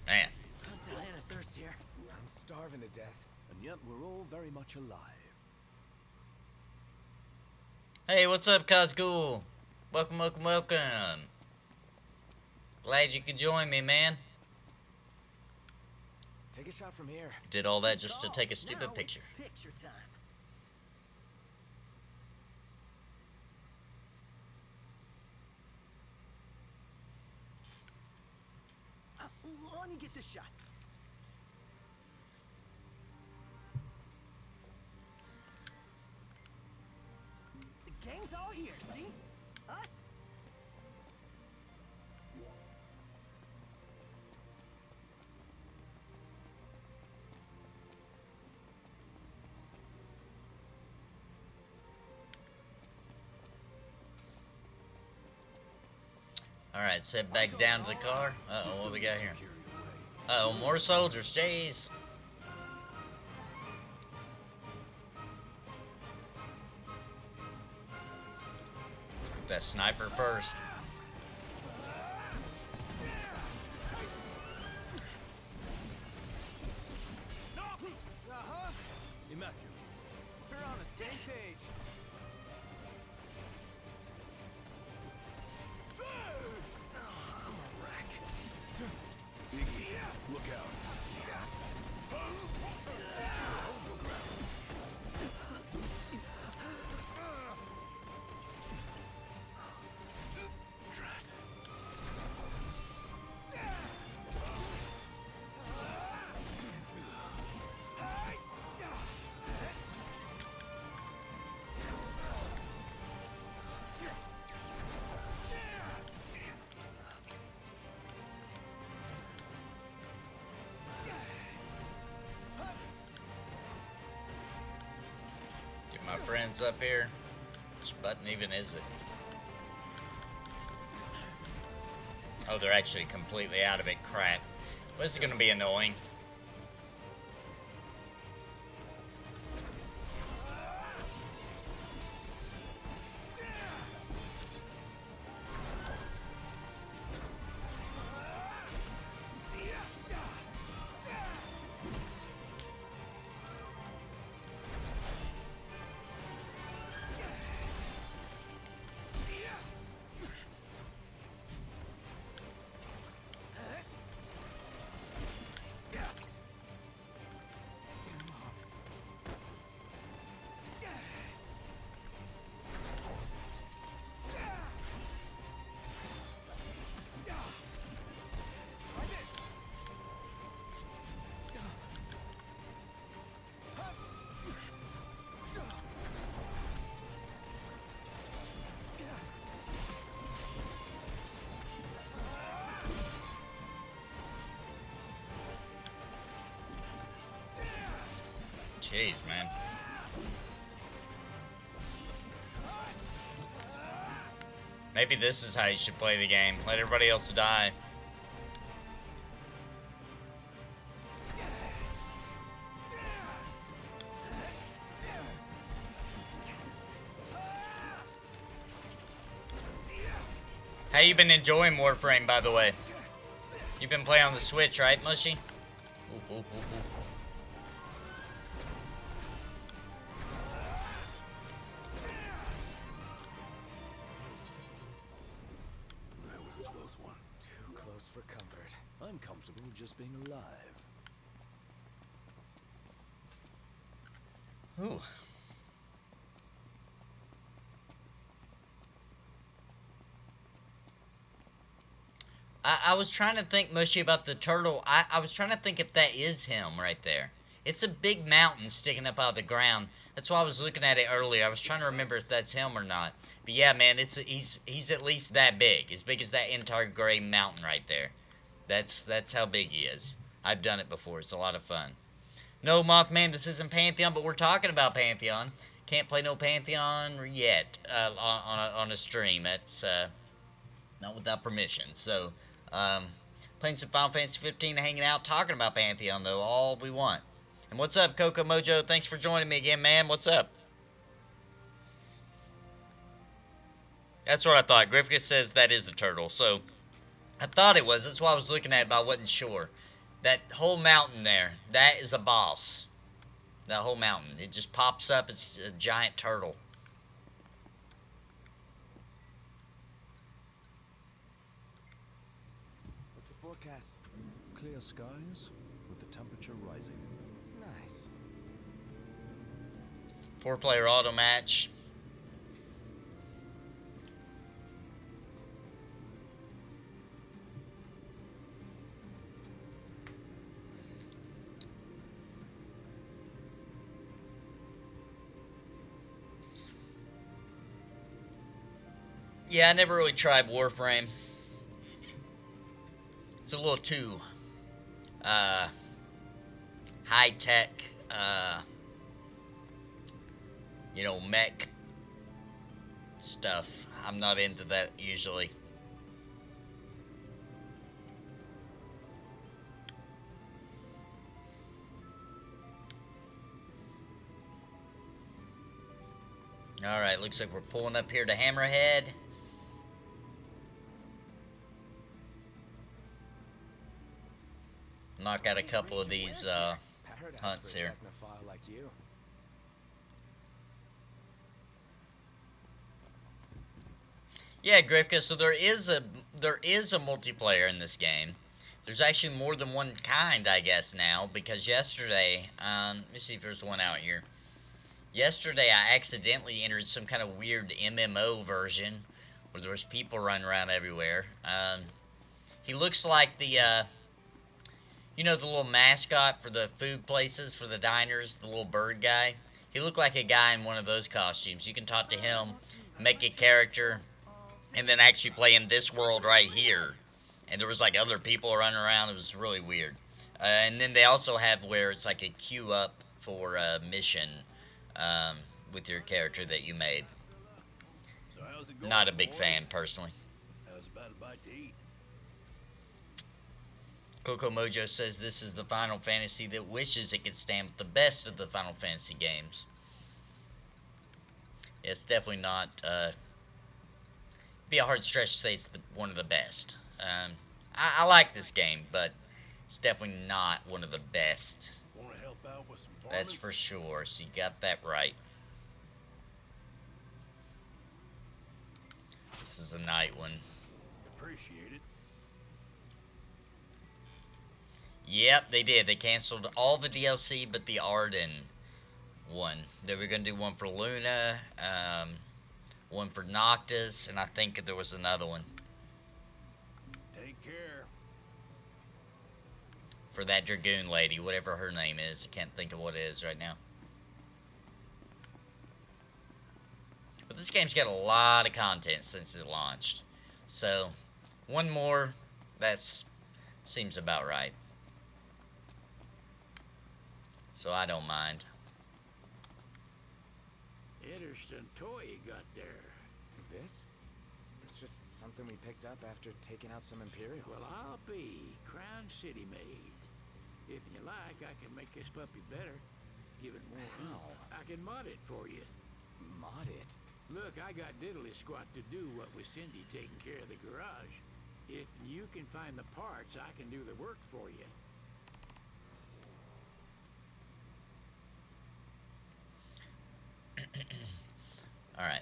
Man. I'm dying of thirst here. I'm starving to death, and yet we're all very much alive. Hey, what's up, Kazgul? Welcome, welcome, welcome. Glad you could join me, man. Take a shot from here. Did all that just to take a stupid Now picture. It's picture time. Let me get this shot. The gang's all here, see? Us? Alright, let's head back down to the car. Uh-oh, what we got here? Carried away. Uh-oh, more soldiers, jeez. That sniper first. Immaculate. We're on the same page. Iggy, look out. Drat. Get my friends up here. Which button even is it? Oh, they're actually completely out of it. Crap. Well, this is going to be annoying. Jeez, man. Maybe this is how you should play the game. Let everybody else die. How you been enjoying Warframe, by the way? You've been playing on the Switch, right, Mushy? Ooh, ooh, ooh, ooh. That was a close one. Too close for comfort. I'm comfortable just being alive. Ooh. I was trying to think, Mushy, about the turtle. I was trying to think if that is him right there. It's a big mountain sticking up out of the ground. That's why I was looking at it earlier. I was trying to remember if that's him or not. But yeah, man, he's at least that big. As big as that entire gray mountain right there. That's how big he is. I've done it before. It's a lot of fun. No, Mothman, this isn't Pantheon, but we're talking about Pantheon. Can't play no Pantheon yet on a stream. That's not without permission. So, playing some Final Fantasy 15, hanging out, talking about Pantheon, though, all we want. And what's up, Coco Mojo? Thanks for joining me again, man. What's up? That's what I thought. Grifka says that is a turtle, so I thought it was. That's why I was looking at it, but I wasn't sure. That whole mountain there, that is a boss. That whole mountain. It just pops up. It's a giant turtle. What's the forecast? Clear skies with the temperature rising. Nice. 4-player auto match. Yeah, I never really tried Warframe. It's a little too high tech, you know, mech stuff. I'm not into that usually. Alright, looks like we're pulling up here to Hammerhead. Knock out a couple of these hunts here. Like you. Yeah, Grifka, so there is a multiplayer in this game. There's actually more than one kind, I guess, now, because yesterday, let me see if there's one out here. Yesterday, I accidentally entered some kind of weird MMO version where there was people running around everywhere. He looks like the, you know, the little mascot for the food places, for the diners, the little bird guy. He looked like a guy in one of those costumes. You can talk to him, make a character, and then actually play in this world right here. And there was like other people running around. It was really weird. And then they also have where it's like a queue up for a mission with your character that you made. So how's it going, Not a big boys? fan, personally. How's about a bite to eat? Coco Mojo says this is the Final Fantasy that wishes it could stand with the best of the Final Fantasy games. Yeah, it's definitely not, be a hard stretch to say it's one of the best. I like this game, but it's definitely not one of the best. Want to help out with some That's varmints? for sure, so you got that right. This is a night one. Appreciate it. Yep, they did. They canceled all the DLC but the Arden one. They were going to do one for Luna, one for Noctis, and I think there was another one Take care. for that Dragoon lady, whatever her name is. I can't think of what it is right now. But this game's got a lot of content since it launched. So, one more, that seems about right. So I don't mind. interesting toy you got there. This? It's just something we picked up after taking out some Imperials. Well, I'll be Crown City made. If you like, I can make this puppy better. Give it more oomph. I can mod it for you. Mod it? Look, I got diddly squat to do what with Cindy taking care of the garage. If you can find the parts, I can do the work for you. Alright.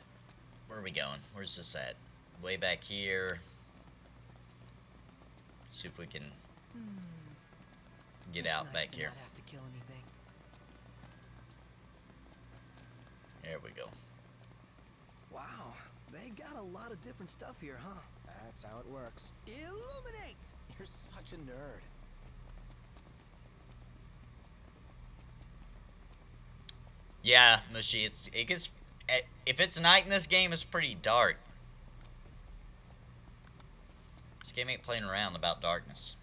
Where are we going? Where's this at? Way back here. Let's see if we can get out back here. Not have to kill anything. There we go. Wow, they got a lot of different stuff here, huh? That's how it works. Illuminate! You're such a nerd. Yeah, Mushy, it gets... If it's night in this game, it's pretty dark. This game ain't playing around about darkness.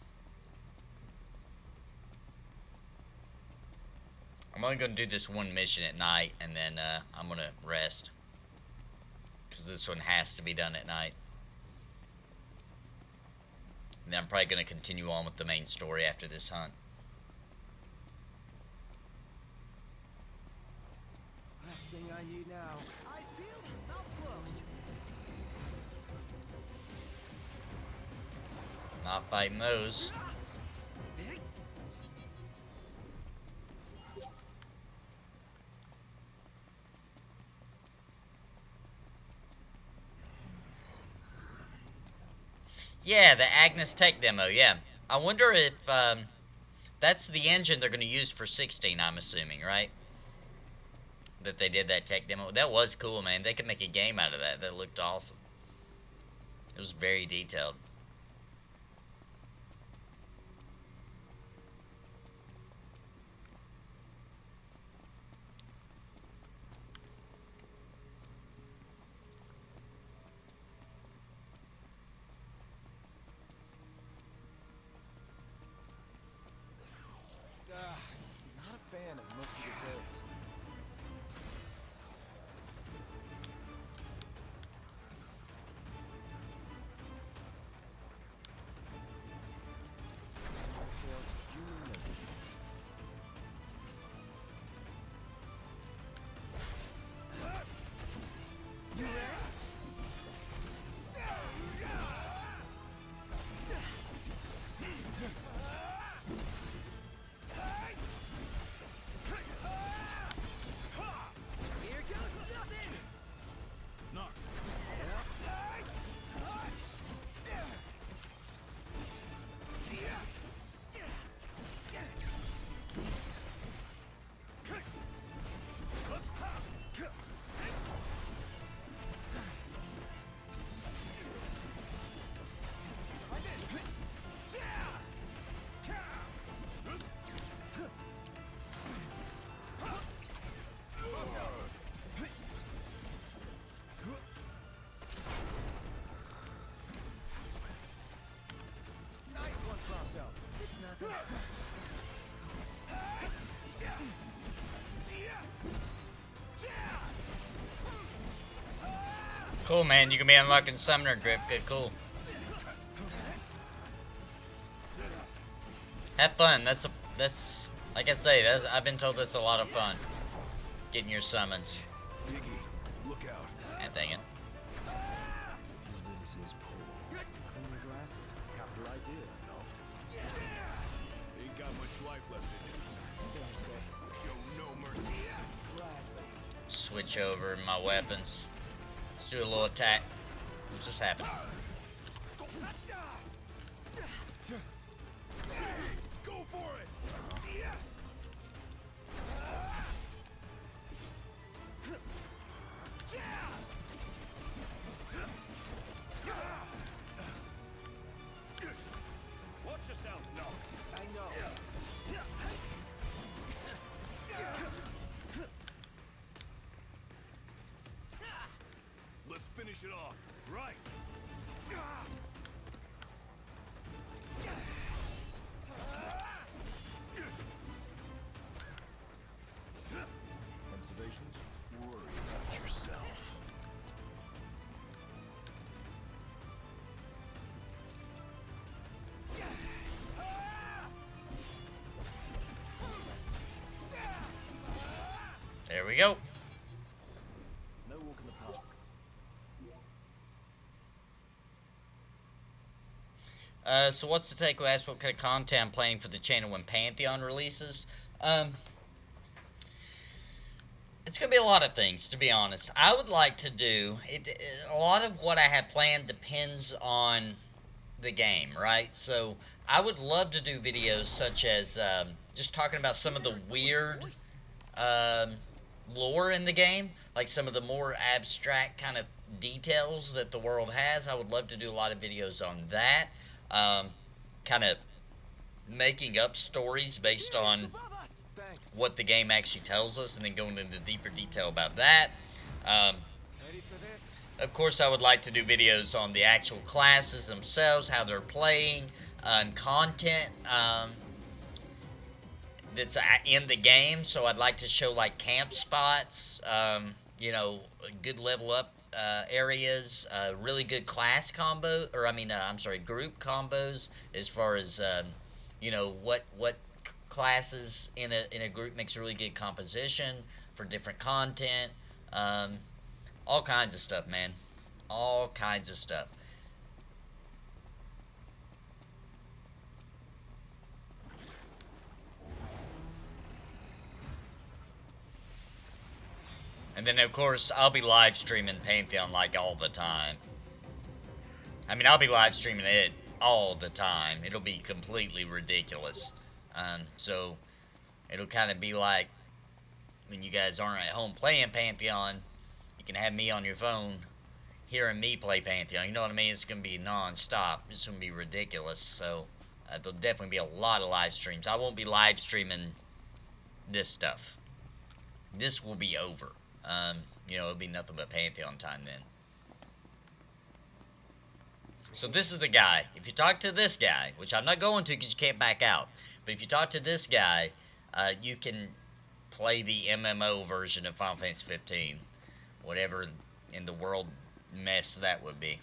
I'm only going to do this one mission at night, and then I'm going to rest. Because this one has to be done at night. And then I'm probably going to continue on with the main story after this hunt. Last thing I need now. Eyes peeled, mouth closed. Not fighting those. Yeah, the Agnes Tech demo, yeah. I wonder if that's the engine they're going to use for 16, I'm assuming, right? That they did that tech demo. That was cool, man. They could make a game out of that. That looked awesome. It was very detailed. Not a fan of most of the hills. Cool, man. You can be unlocking Summoner Grip. Good, cool. Have fun. That's like I say. I've been told that's a lot of fun. Getting your summons. Biggie, look out. And dang it. Visibility is poor. Clean your glasses. Capital idea, no? Ain't got much life left in it. Show no mercy. Switch over my weapons. Let's do a little attack. What's just happening? Go for it. Watch yourself, no. I know. Let's finish it off. Right. Observations? Worry about yourself. we go. No walk in the park. So what's the takeaway? Ask what kind of content I'm planning for the channel when Pantheon releases. It's gonna be a lot of things, to be honest. I would like to do it. A lot of what I have planned depends on the game, right? So I would love to do videos such as just talking about some of the weird lore in the game, like some of the more abstract kind of details that the world has. I would love to do a lot of videos on that, kind of making up stories based on Thanks. what the game actually tells us, and then going into deeper detail about that. Ready for this? Of course, I would like to do videos on the actual classes themselves, how they're playing, content that's in the game. So I'd like to show like camp spots, you know, good level up areas, really good class combo, or I mean, I'm sorry, group combos, as far as you know, what classes in a group makes a really good composition for different content. All kinds of stuff, man. All kinds of stuff. And then, of course, I'll be live streaming Pantheon like all the time. I mean, I'll be live streaming it all the time. It'll be completely ridiculous. So, it'll kind of be like when you guys aren't at home playing Pantheon, you can have me on your phone hearing me play Pantheon. You know what I mean? It's going to be non-stop. It's going to be ridiculous. So, there'll definitely be a lot of live streams. I won't be live streaming this stuff. This will be over. You know, it'll be nothing but Pantheon time then. So this is the guy. If you talk to this guy, which I'm not going to because you can't back out, but if you talk to this guy, you can play the MMO version of Final Fantasy 15. Whatever in the world mess that would be.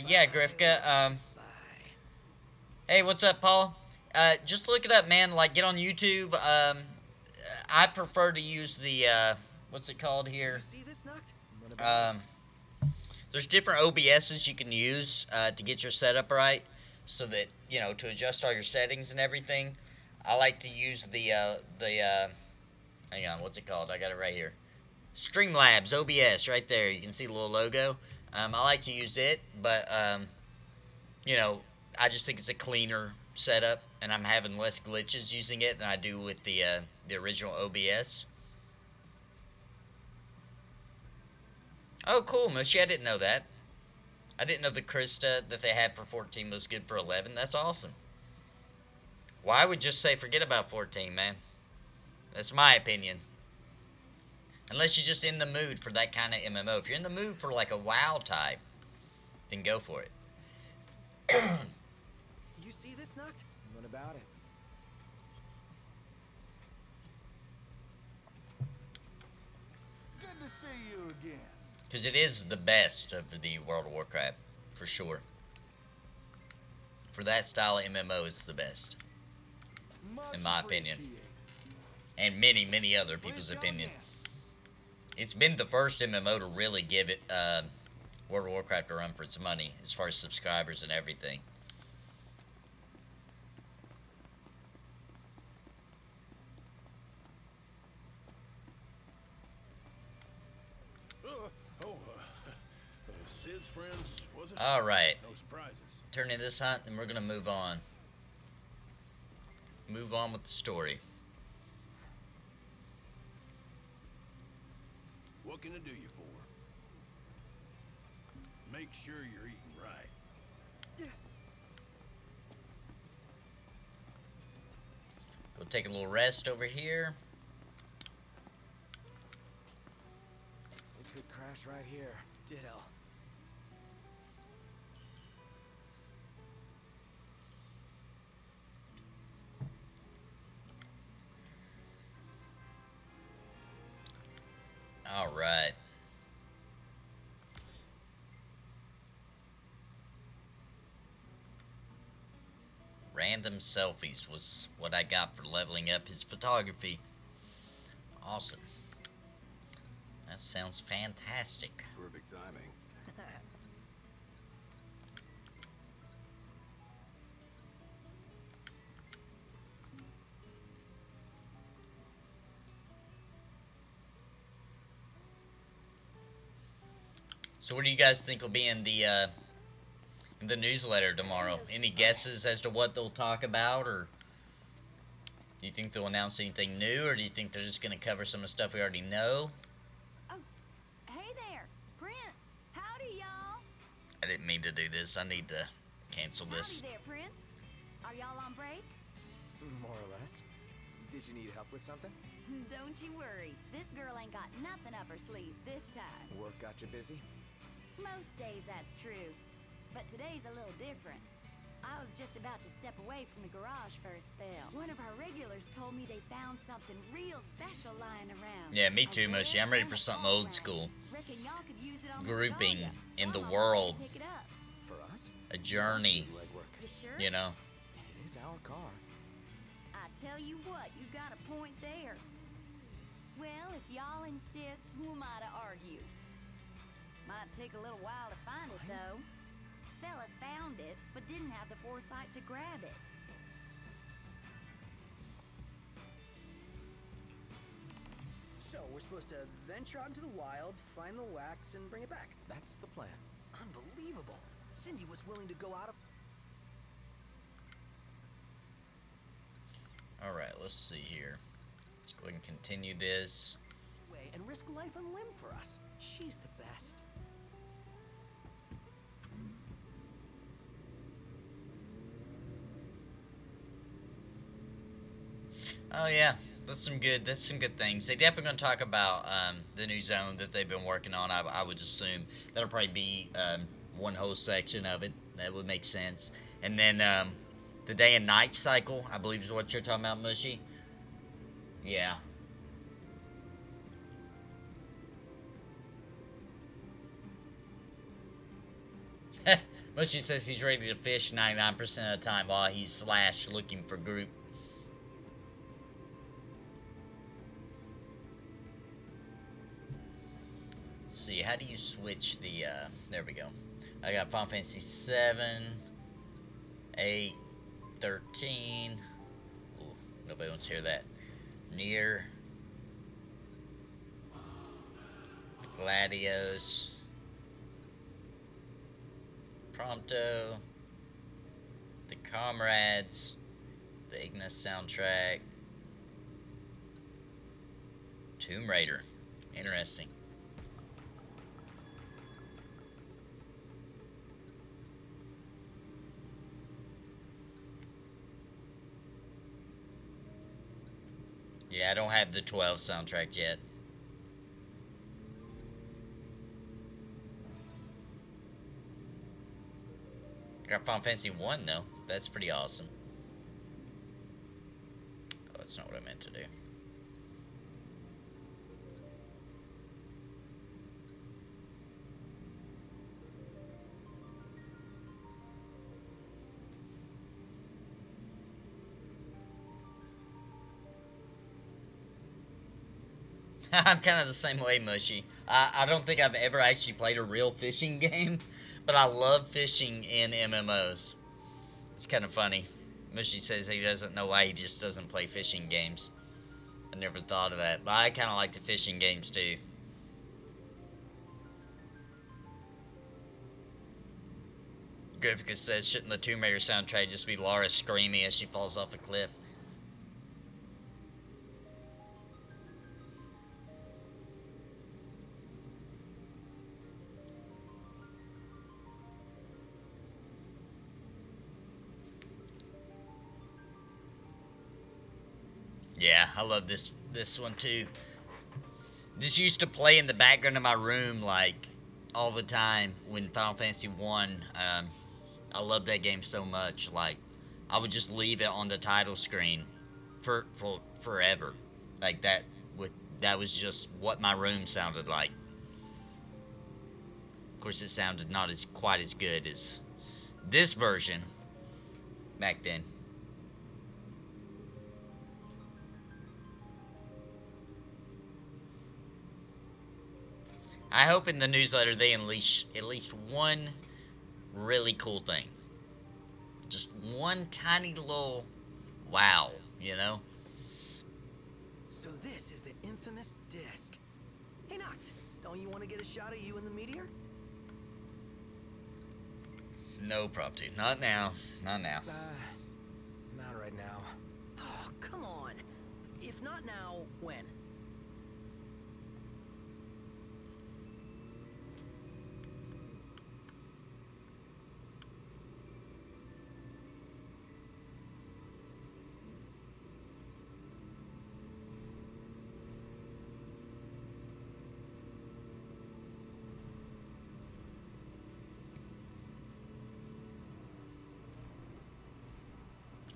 Yeah, Grifka, hey, what's up, Paul? Just look it up, man. Like, get on YouTube. I prefer to use the, what's it called here? See this nut? There's different OBSs you can use, to get your setup right, so that, you know, to adjust all your settings and everything. I like to use the, hang on, what's it called? I got it right here. Streamlabs OBS, right there. You can see the little logo. I like to use it, but, you know, I just think it's a cleaner setup, and I'm having less glitches using it than I do with the original OBS. Oh, cool, Mushy. I didn't know that. I didn't know the Krista that they had for 14 was good for 11. That's awesome. Well, I would just say forget about 14, man. That's my opinion. Unless you're just in the mood for that kind of MMO. If you're in the mood for like a WoW type, then go for it. You see this nut? What about it? Good to see you again. Because it is the best of the World of Warcraft, for sure. For that style of MMO, it's the best. Much In my opinion. appreciated. And many, many other people's Please go opinion. again. It's been the first MMO to really give it World of Warcraft a run for its money, as far as subscribers and everything. Sid's friends, was it? Alright. No surprises. Turn in this hunt, and we're going to move on. Move on with the story. What can I do you for? Make sure you're eating right. Go take a little rest over here. We could crash right here. Ditto. Alright. Random selfies was what I got for leveling up his photography. Awesome. That sounds fantastic. Perfect timing. So what do you guys think will be in the newsletter tomorrow? Any guesses as to what they'll talk about, or do you think they'll announce anything new, or do you think they're just going to cover some of the stuff we already know? Oh, hey there, Prince. Howdy, y'all. I didn't mean to do this. I need to cancel this. Howdy there, Prince. Are y'all on break? More or less. Did you need help with something? Don't you worry. This girl ain't got nothing up her sleeves this time. Work got you busy? Most days that's true, but today's a little different. I was just about to step away from the garage for a spell. One of our regulars told me they found something real special lying around. Yeah, me too, A Mushy. red I'm ready and for a something ball old wax. school. Reckon y'all could use it on Grouping Magnolia, in so the I'm world. gonna pick it up. For us? A journey, Do legwork. You sure? you know. It is our car. I tell you what, you got a point there. Well, if y'all insist, who am I to argue? Might take a little while to find it, Fine. though. Fella found it, but didn't have the foresight to grab it. So, we're supposed to venture out into the wild, find the wax, and bring it back. That's the plan. Unbelievable. Cindy was willing to go out of Alright, let's see here. Let's go ahead and continue this. way and risk life and limb for us. She's the best. Oh yeah, that's some good things. They definitely gonna talk about the new zone that they've been working on. I would assume that'll probably be one whole section of it. That would make sense. And then the day and night cycle, I believe is what you're talking about, Mushy. Yeah. Mushy says he's ready to fish 99% of the time while he's slash looking for group. Let's see, how do you switch the, there we go. I got Final Fantasy 7, 8, 13. Ooh, nobody wants to hear that. Near. Gladios. Prompto. The Comrades. The Ignis soundtrack. Tomb Raider. Interesting. Yeah, I don't have the 12 soundtrack yet. Got Final Fantasy 1 though. That's pretty awesome. Oh, that's not what I meant to do. I'm kind of the same way, Mushy. I don't think I've ever actually played a real fishing game, but I love fishing in MMOs. It's kind of funny. Mushy says he doesn't know why he just doesn't play fishing games. I never thought of that, but I kind of like the fishing games too. Grifka says, shouldn't the Tomb Raider soundtrack just be Laura screaming as she falls off a cliff? Yeah, I love this one too. This used to play in the background of my room like all the time when Final Fantasy 1. I love that game so much. Like I would just leave it on the title screen for forever. Like that was just what my room sounded like. Of course, it sounded not quite as good as this version back then. I hope in the newsletter they unleash at least one really cool thing. Just one tiny little wow, you know? So this is the infamous disc. Hey, Noct, don't you want to get a shot of you in the meteor? No, Prompty. Not now. Not now. Not right now. Oh, come on. If not now, when?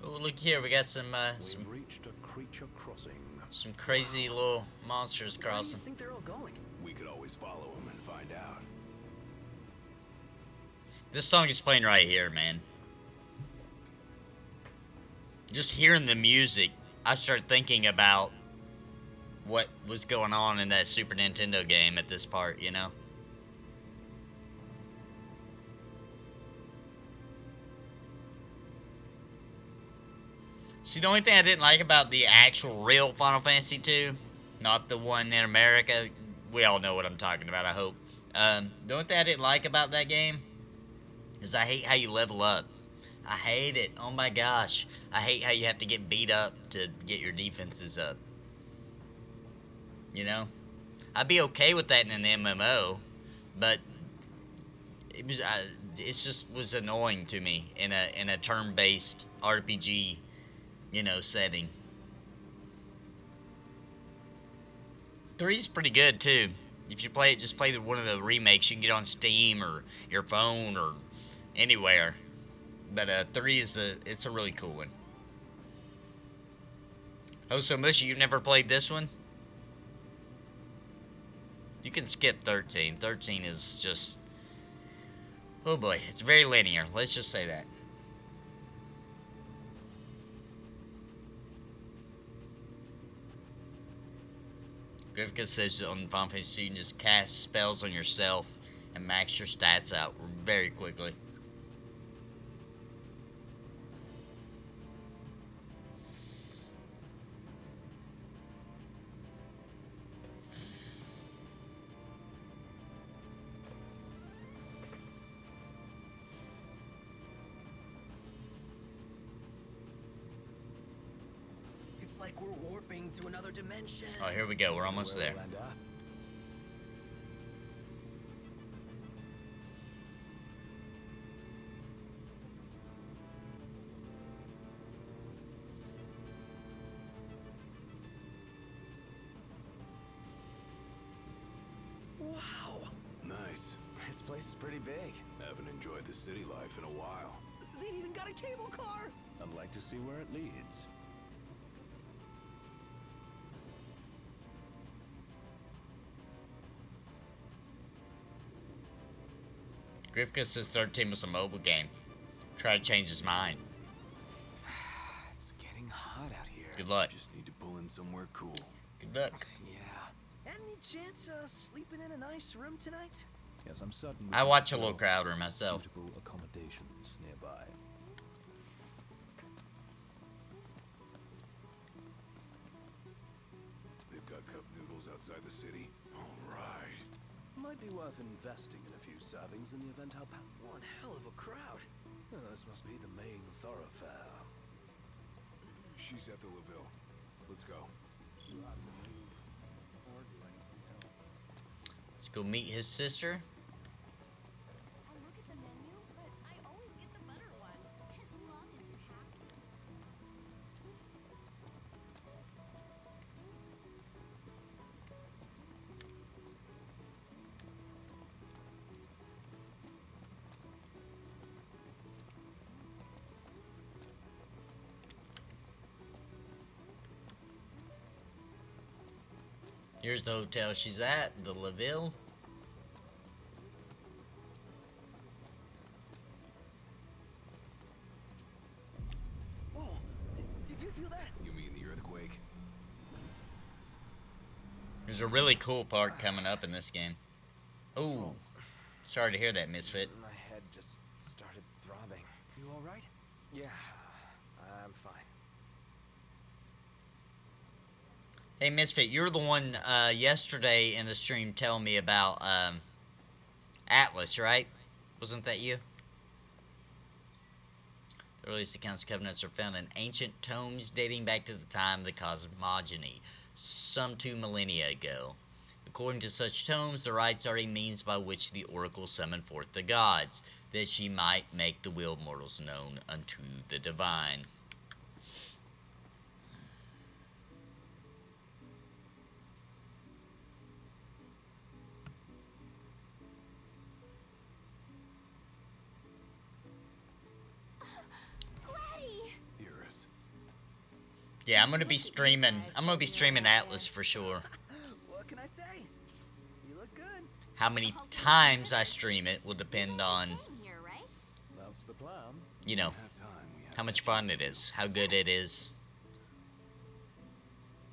Oh, look here. We got some We've reached a creature crossing. some crazy little monsters Where do you crossing. think they're all going? We could always follow him and find out. This song is playing right here, man. Just hearing the music, I start thinking about what was going on in that Super Nintendo game at this part, you know? See, the only thing I didn't like about the actual real Final Fantasy II, not the one in America, we all know what I'm talking about, I hope. The only thing I didn't like about that game is I hate how you level up. I hate it. Oh my gosh. I hate how you have to get beat up to get your defenses up. You know? I'd be okay with that in an MMO, but it just was annoying to me in a turn-based RPG, you know, setting. 3's pretty good too. If you play it, just play one of the remakes. You can get on Steam or your phone or anywhere. But 3 is it's a really cool one. Oh, so Mushy, you've never played this one? You can skip 13. 13 is just, oh boy, it's very linear. Let's just say that. Grifka says on Final Fantasy you can just cast spells on yourself and max your stats out very quickly. It's like we're warping to another dimension. Oh, here we go. We're almost there. Where we'll end up. Wow. Nice. This place is pretty big. Haven't enjoyed the city life in a while. They even got a cable car. I'd like to see where it leads. Grifka says 13 was a mobile game. Try to change his mind. It's getting hot out here. Good luck. Just need to pull in somewhere cool. Good luck. Yeah. Any chance sleeping in a nice room tonight? Yes, I'm certain. we I can watch a secure little crowd room myself. Suitable accommodations nearby. They've got cup noodles outside the city. All right. Might be worth investing in a few servings in the event our One hell of a crowd. This must be the main thoroughfare. She's at the Laville. Let's go. You have to move or do anything else. Let's go meet his sister. I look at the menu, but I always get the butter one. As long as you're happy. Here's the hotel she's at, the Laville. Whoa. Did you feel that? You mean the earthquake? There's a really cool part coming up in this game. Oh, sorry to hear that, Misfit. My head just started throbbing. You all right? Yeah, I'm fine. Hey, Misfit, you're the one yesterday in the stream telling me about Atlas, right? Wasn't that you? The earliest accounts of covenants are found in ancient tomes dating back to the time of the cosmogony, some 2 millennia ago. According to such tomes, the rites are a means by which the oracle summoned forth the gods, that she might make the will of mortals known unto the divine. Iris. Yeah, I'm gonna be streaming Atlas for sure. What can I say? You look good. How many times I stream it will depend on, Here, right? That's the plan. you know, We have time. We have how much that fun time it to is, do how this. good it is.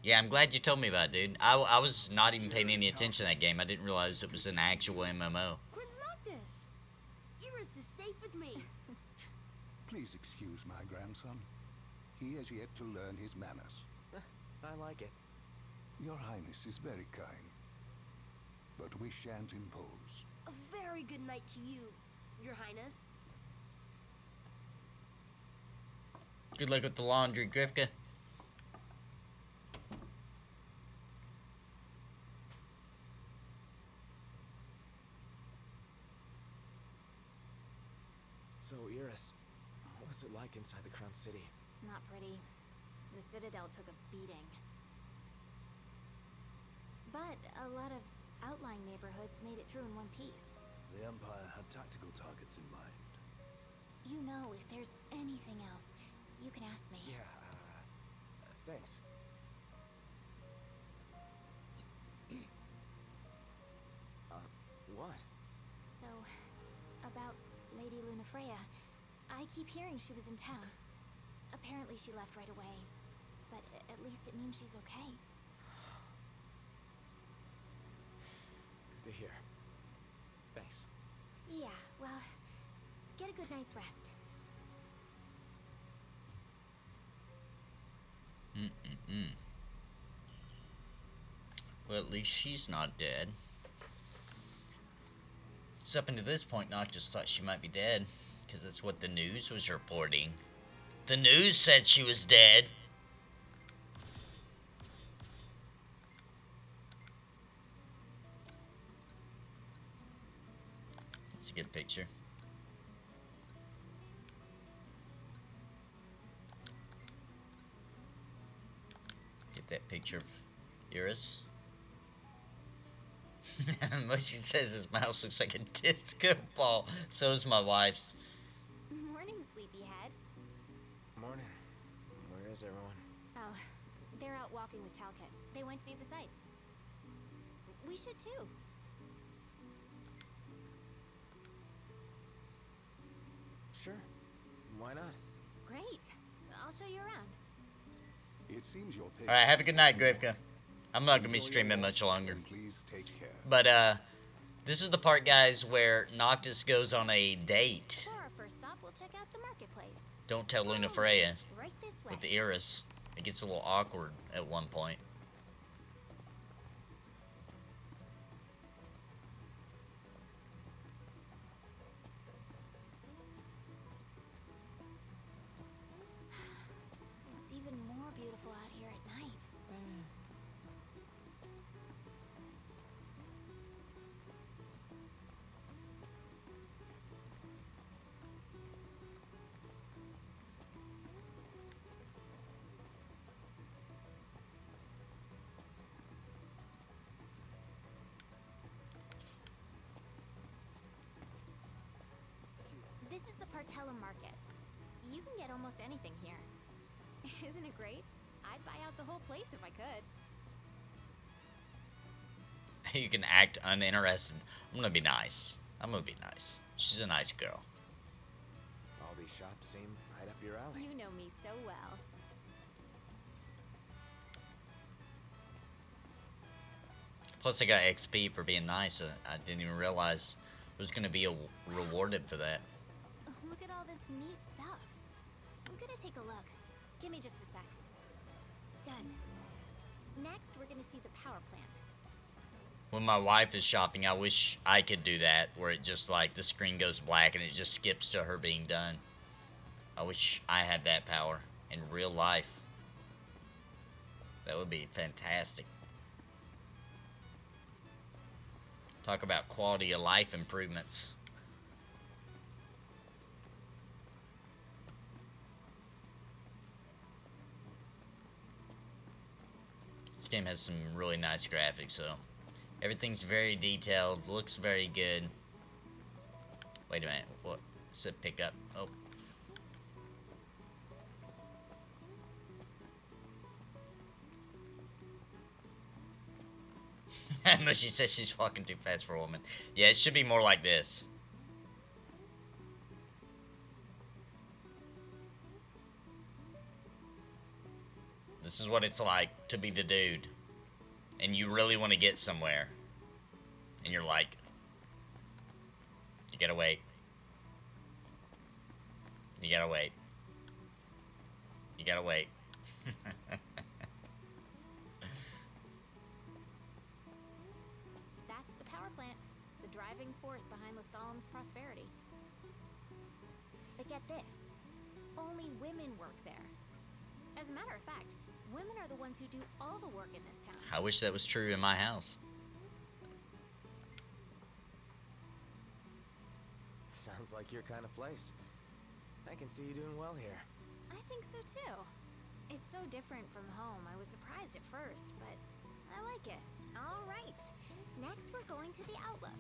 Yeah, I'm glad you told me about it, dude. I was not even paying any attention to that game. I didn't realize it was an actual MMO. Quin's Noctis! Iris is safe with me. Please excuse my grandson. He has yet to learn his manners. I like it. Your Highness is very kind, but we shan't impose. A very good night to you, Your Highness. Good luck with the laundry, Grifka. So, Iris, what was it like inside the Crown City? Not pretty. The Citadel took a beating. But a lot of outlying neighborhoods made it through in one piece. The Empire had tactical targets in mind. You know, if there's anything else, you can ask me. Yeah, thanks. What? So, about Lady Lunafreya, I keep hearing she was in town. Apparently she left right away, but at least it means she's okay. Good to hear. Thanks. Yeah, well, get a good night's rest. Well, at least she's not dead. So up until this point, Noctis thought she might be dead, because that's what the news was reporting. The news said she was dead. That's a good picture. Get that picture of Iris. Moshi says his mouse looks like a disco ball. So does my wife's. Morning, sleepyhead. Morning. Where is everyone? Oh, they're out walking with Talcott. They went to see the sights. We should too. Sure. Why not? Great. I'll show you around. It seems your Alright, have a patience good night, is real. Gravka. I'm not gonna be Enjoy your streaming walk, much longer. and please take care. But this is the part, guys, where Noctis goes on a date. For our first stop, we'll check out the marketplace. Don't tell Follow me. Lunafreya Right this way. with the Iris. It gets a little awkward at one point. It's even more beautiful out here at night. This is the Partella Market. You can get almost anything here. Isn't it great? I'd buy out the whole place if I could. You can act uninterested. I'm gonna be nice. I'm gonna be nice. She's a nice girl. All these shops seem right up your alley. You know me so well. Plus, I got XP for being nice. I didn't even realize I was gonna be rewarded for that. Look at all this neat stuff. I'm gonna take a look. Give me just a sec. Done. Next, we're gonna see the power plant. When my wife is shopping, I wish I could do that, where it just like the screen goes black and it just skips to her being done. I wish I had that power in real life. That would be fantastic. Talk about quality of life improvements. This game has some really nice graphics, so everything's very detailed, looks very good. Wait a minute, what? Said pick up. Oh. Mushy says she's walking too fast for a woman. Yeah, it should be more like this. This is what it's like to be the dude. And you really want to get somewhere. And you're like, you gotta wait. You gotta wait. You gotta wait. That's the power plant, the driving force behind Lestalum's prosperity. But get this, only women work there. As a matter of fact, women are the ones who do all the work in this town. I wish that was true in my house. Sounds like your kind of place. I can see you doing well here. I think so too. It's so different from home. I was surprised at first, but I like it. All right. Next, we're going to the Outlook.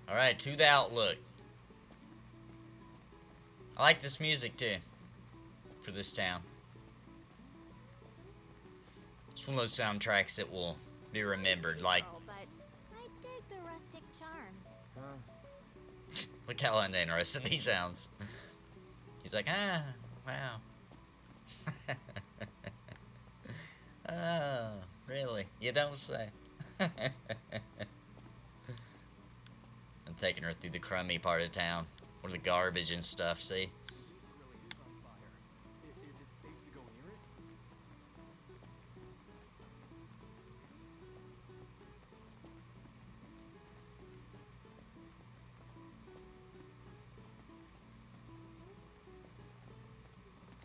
Alright, to the Outlook. I like this music too. For this town. It's one of those soundtracks that will be remembered. Like, But I dig the rustic charm. Huh? look how uninterested he sounds. He's like, ah, wow. Oh, really? You don't say. I'm taking her through the crummy part of town. Where the garbage and stuff, see? This really is on fire. Is it safe to go near it?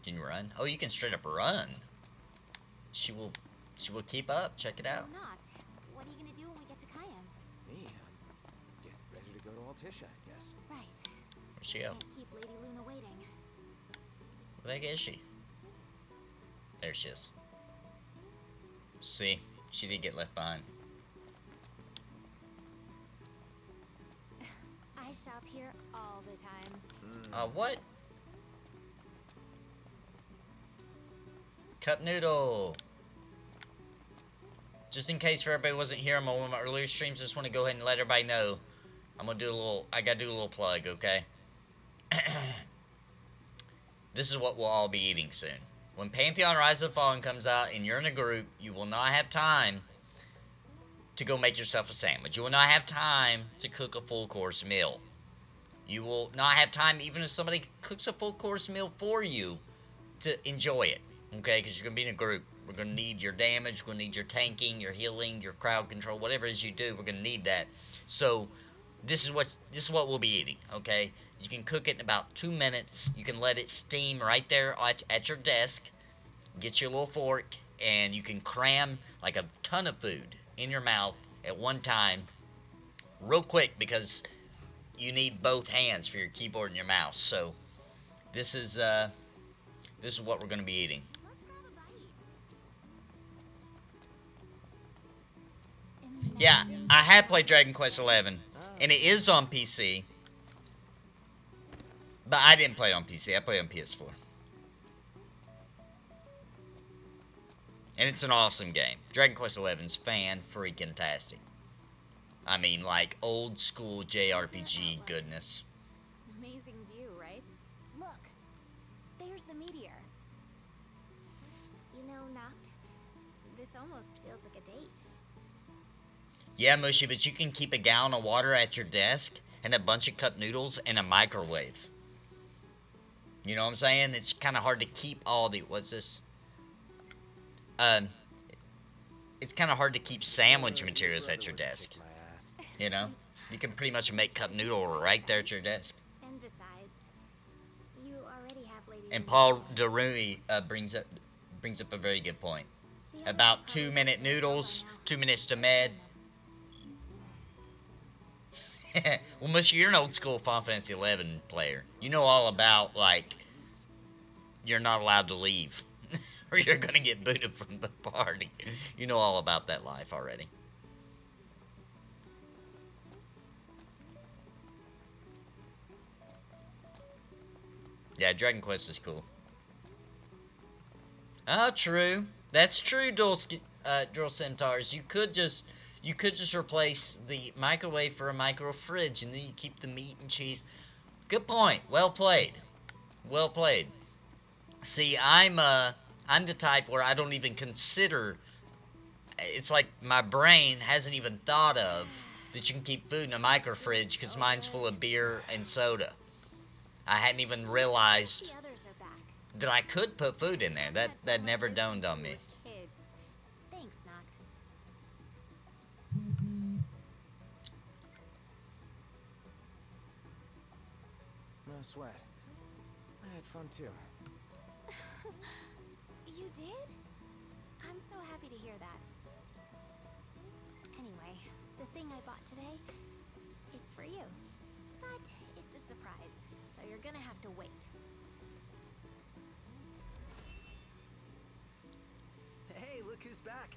Can you run? Oh, you can straight up run. She will keep up. Check it out. So not. What are you gonna do when we get to Kayam? Me, get ready to go to Altisha, I guess. Right. Where'd she go? Can't keep Lady Luna waiting. Where the heck is she? There she is. See? She did get left behind. I shop here all the time. What? Cup noodle. Just in case for everybody wasn't here on one of my earlier streams, just want to go ahead and let everybody know. I'm gonna do a little. I gotta do a little plug, okay? This is what we'll all be eating soon. When Pantheon Rise of the Fallen comes out and you're in a group, you will not have time to go make yourself a sandwich. You will not have time to cook a full course meal. You will not have time, even if somebody cooks a full course meal for you, to enjoy it. Okay, because you're going to be in a group. We're going to need your damage. We're going to need your tanking, your healing, your crowd control, whatever it is you do. We're going to need that. So this is what we'll be eating. Okay, you can cook it in about 2 minutes. You can let it steam right there at your desk. Get your little fork, and you can cram like a ton of food in your mouth at one time, real quick, because you need both hands for your keyboard and your mouse. So this is what we're going to be eating. Let's grab a bite. Yeah, Imagine I have played someone Dragon Quest XI, saying, and it is on PC, but I didn't play on PC. I played on PS4. And it's an awesome game. Dragon Quest XI is fan-freaking-tastic. I mean, like, old school JRPG goodness. Amazing view, right? Look, there's the meteor. You know, Noct, this almost feels like a date. Yeah, Mushy, but you can keep a gallon of water at your desk and a bunch of cup noodles in a microwave. You know what I'm saying? It's kind of hard to keep all the... What's this? It's kind of hard to keep sandwich materials at your desk. You know? You can pretty much make cup noodle right there at your desk. And besides, you already have Lady And Luna's Paul blood. DeRui brings up a very good point. The others About are probably 2-minute gonna tell by noodles, now. 2 minutes to Let's med. join them. Well, Mushy, you're an old school Final Fantasy 11 player. You know all about, like, you're not allowed to leave. Or you're gonna get booted from the party. You know all about that life already. Yeah, Dragon Quest is cool. Oh, true. That's true, Dual Centaurs. You could just replace the microwave for a micro fridge, and then you keep the meat and cheese. Good point. Well played. Well played. See, I'm the type where I don't even consider. It's like my brain hasn't even thought of that you can keep food in a micro fridge because mine's full of beer and soda. I hadn't even realized The others are back. that I could put food in there. That Had never fun dawned on listening me. to you were kids. Thanks, Noct. No sweat. I had fun too. You did? I'm so happy to hear that. Anyway, the thing I bought today, it's for you. But it's a surprise, so you're gonna have to wait. Hey, look who's back.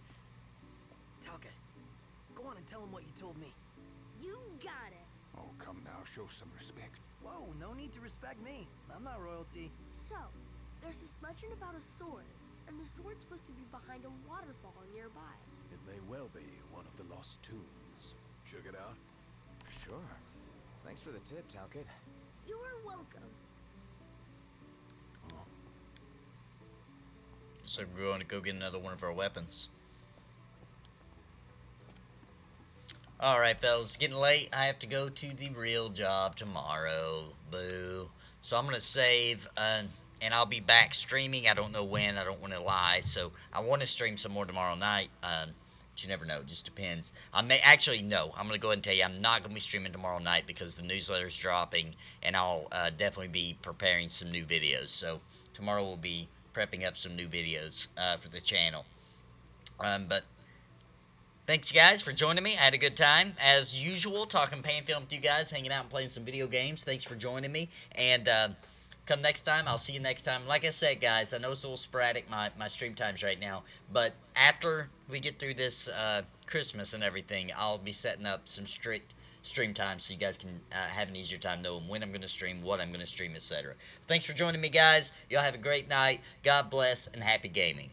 Talcott, go on and tell him what you told me. You got it. Oh, come now, show some respect. Whoa, no need to respect me. I'm not royalty. So, there's this legend about a sword, and the sword's supposed to be behind a waterfall nearby. It may well be one of the lost tombs. Check it out. Sure. Thanks for the tip, Talcott. You are welcome. So we're going to go get another one of our weapons. Alright, fellas, it's getting late. I have to go to the real job tomorrow. Boo. So I'm going to save, and I'll be back streaming. I don't know when. I don't want to lie. So I want to stream some more tomorrow night. But you never know. It just depends. I may actually, no. I'm going to go ahead and tell you I'm not going to be streaming tomorrow night because the newsletter's dropping, and I'll definitely be preparing some new videos. So tomorrow we'll be prepping up some new videos for the channel. But thanks, guys, for joining me. I had a good time, as usual, talking Pantheon with you guys, hanging out and playing some video games. Thanks for joining me, and come next time, I'll see you next time. Like I said, guys, I know it's a little sporadic, my stream times right now, but after we get through this Christmas and everything, I'll be setting up some strict stream times so you guys can have an easier time knowing when I'm going to stream, what I'm going to stream, etc. Thanks for joining me, guys. Y'all have a great night. God bless, and happy gaming.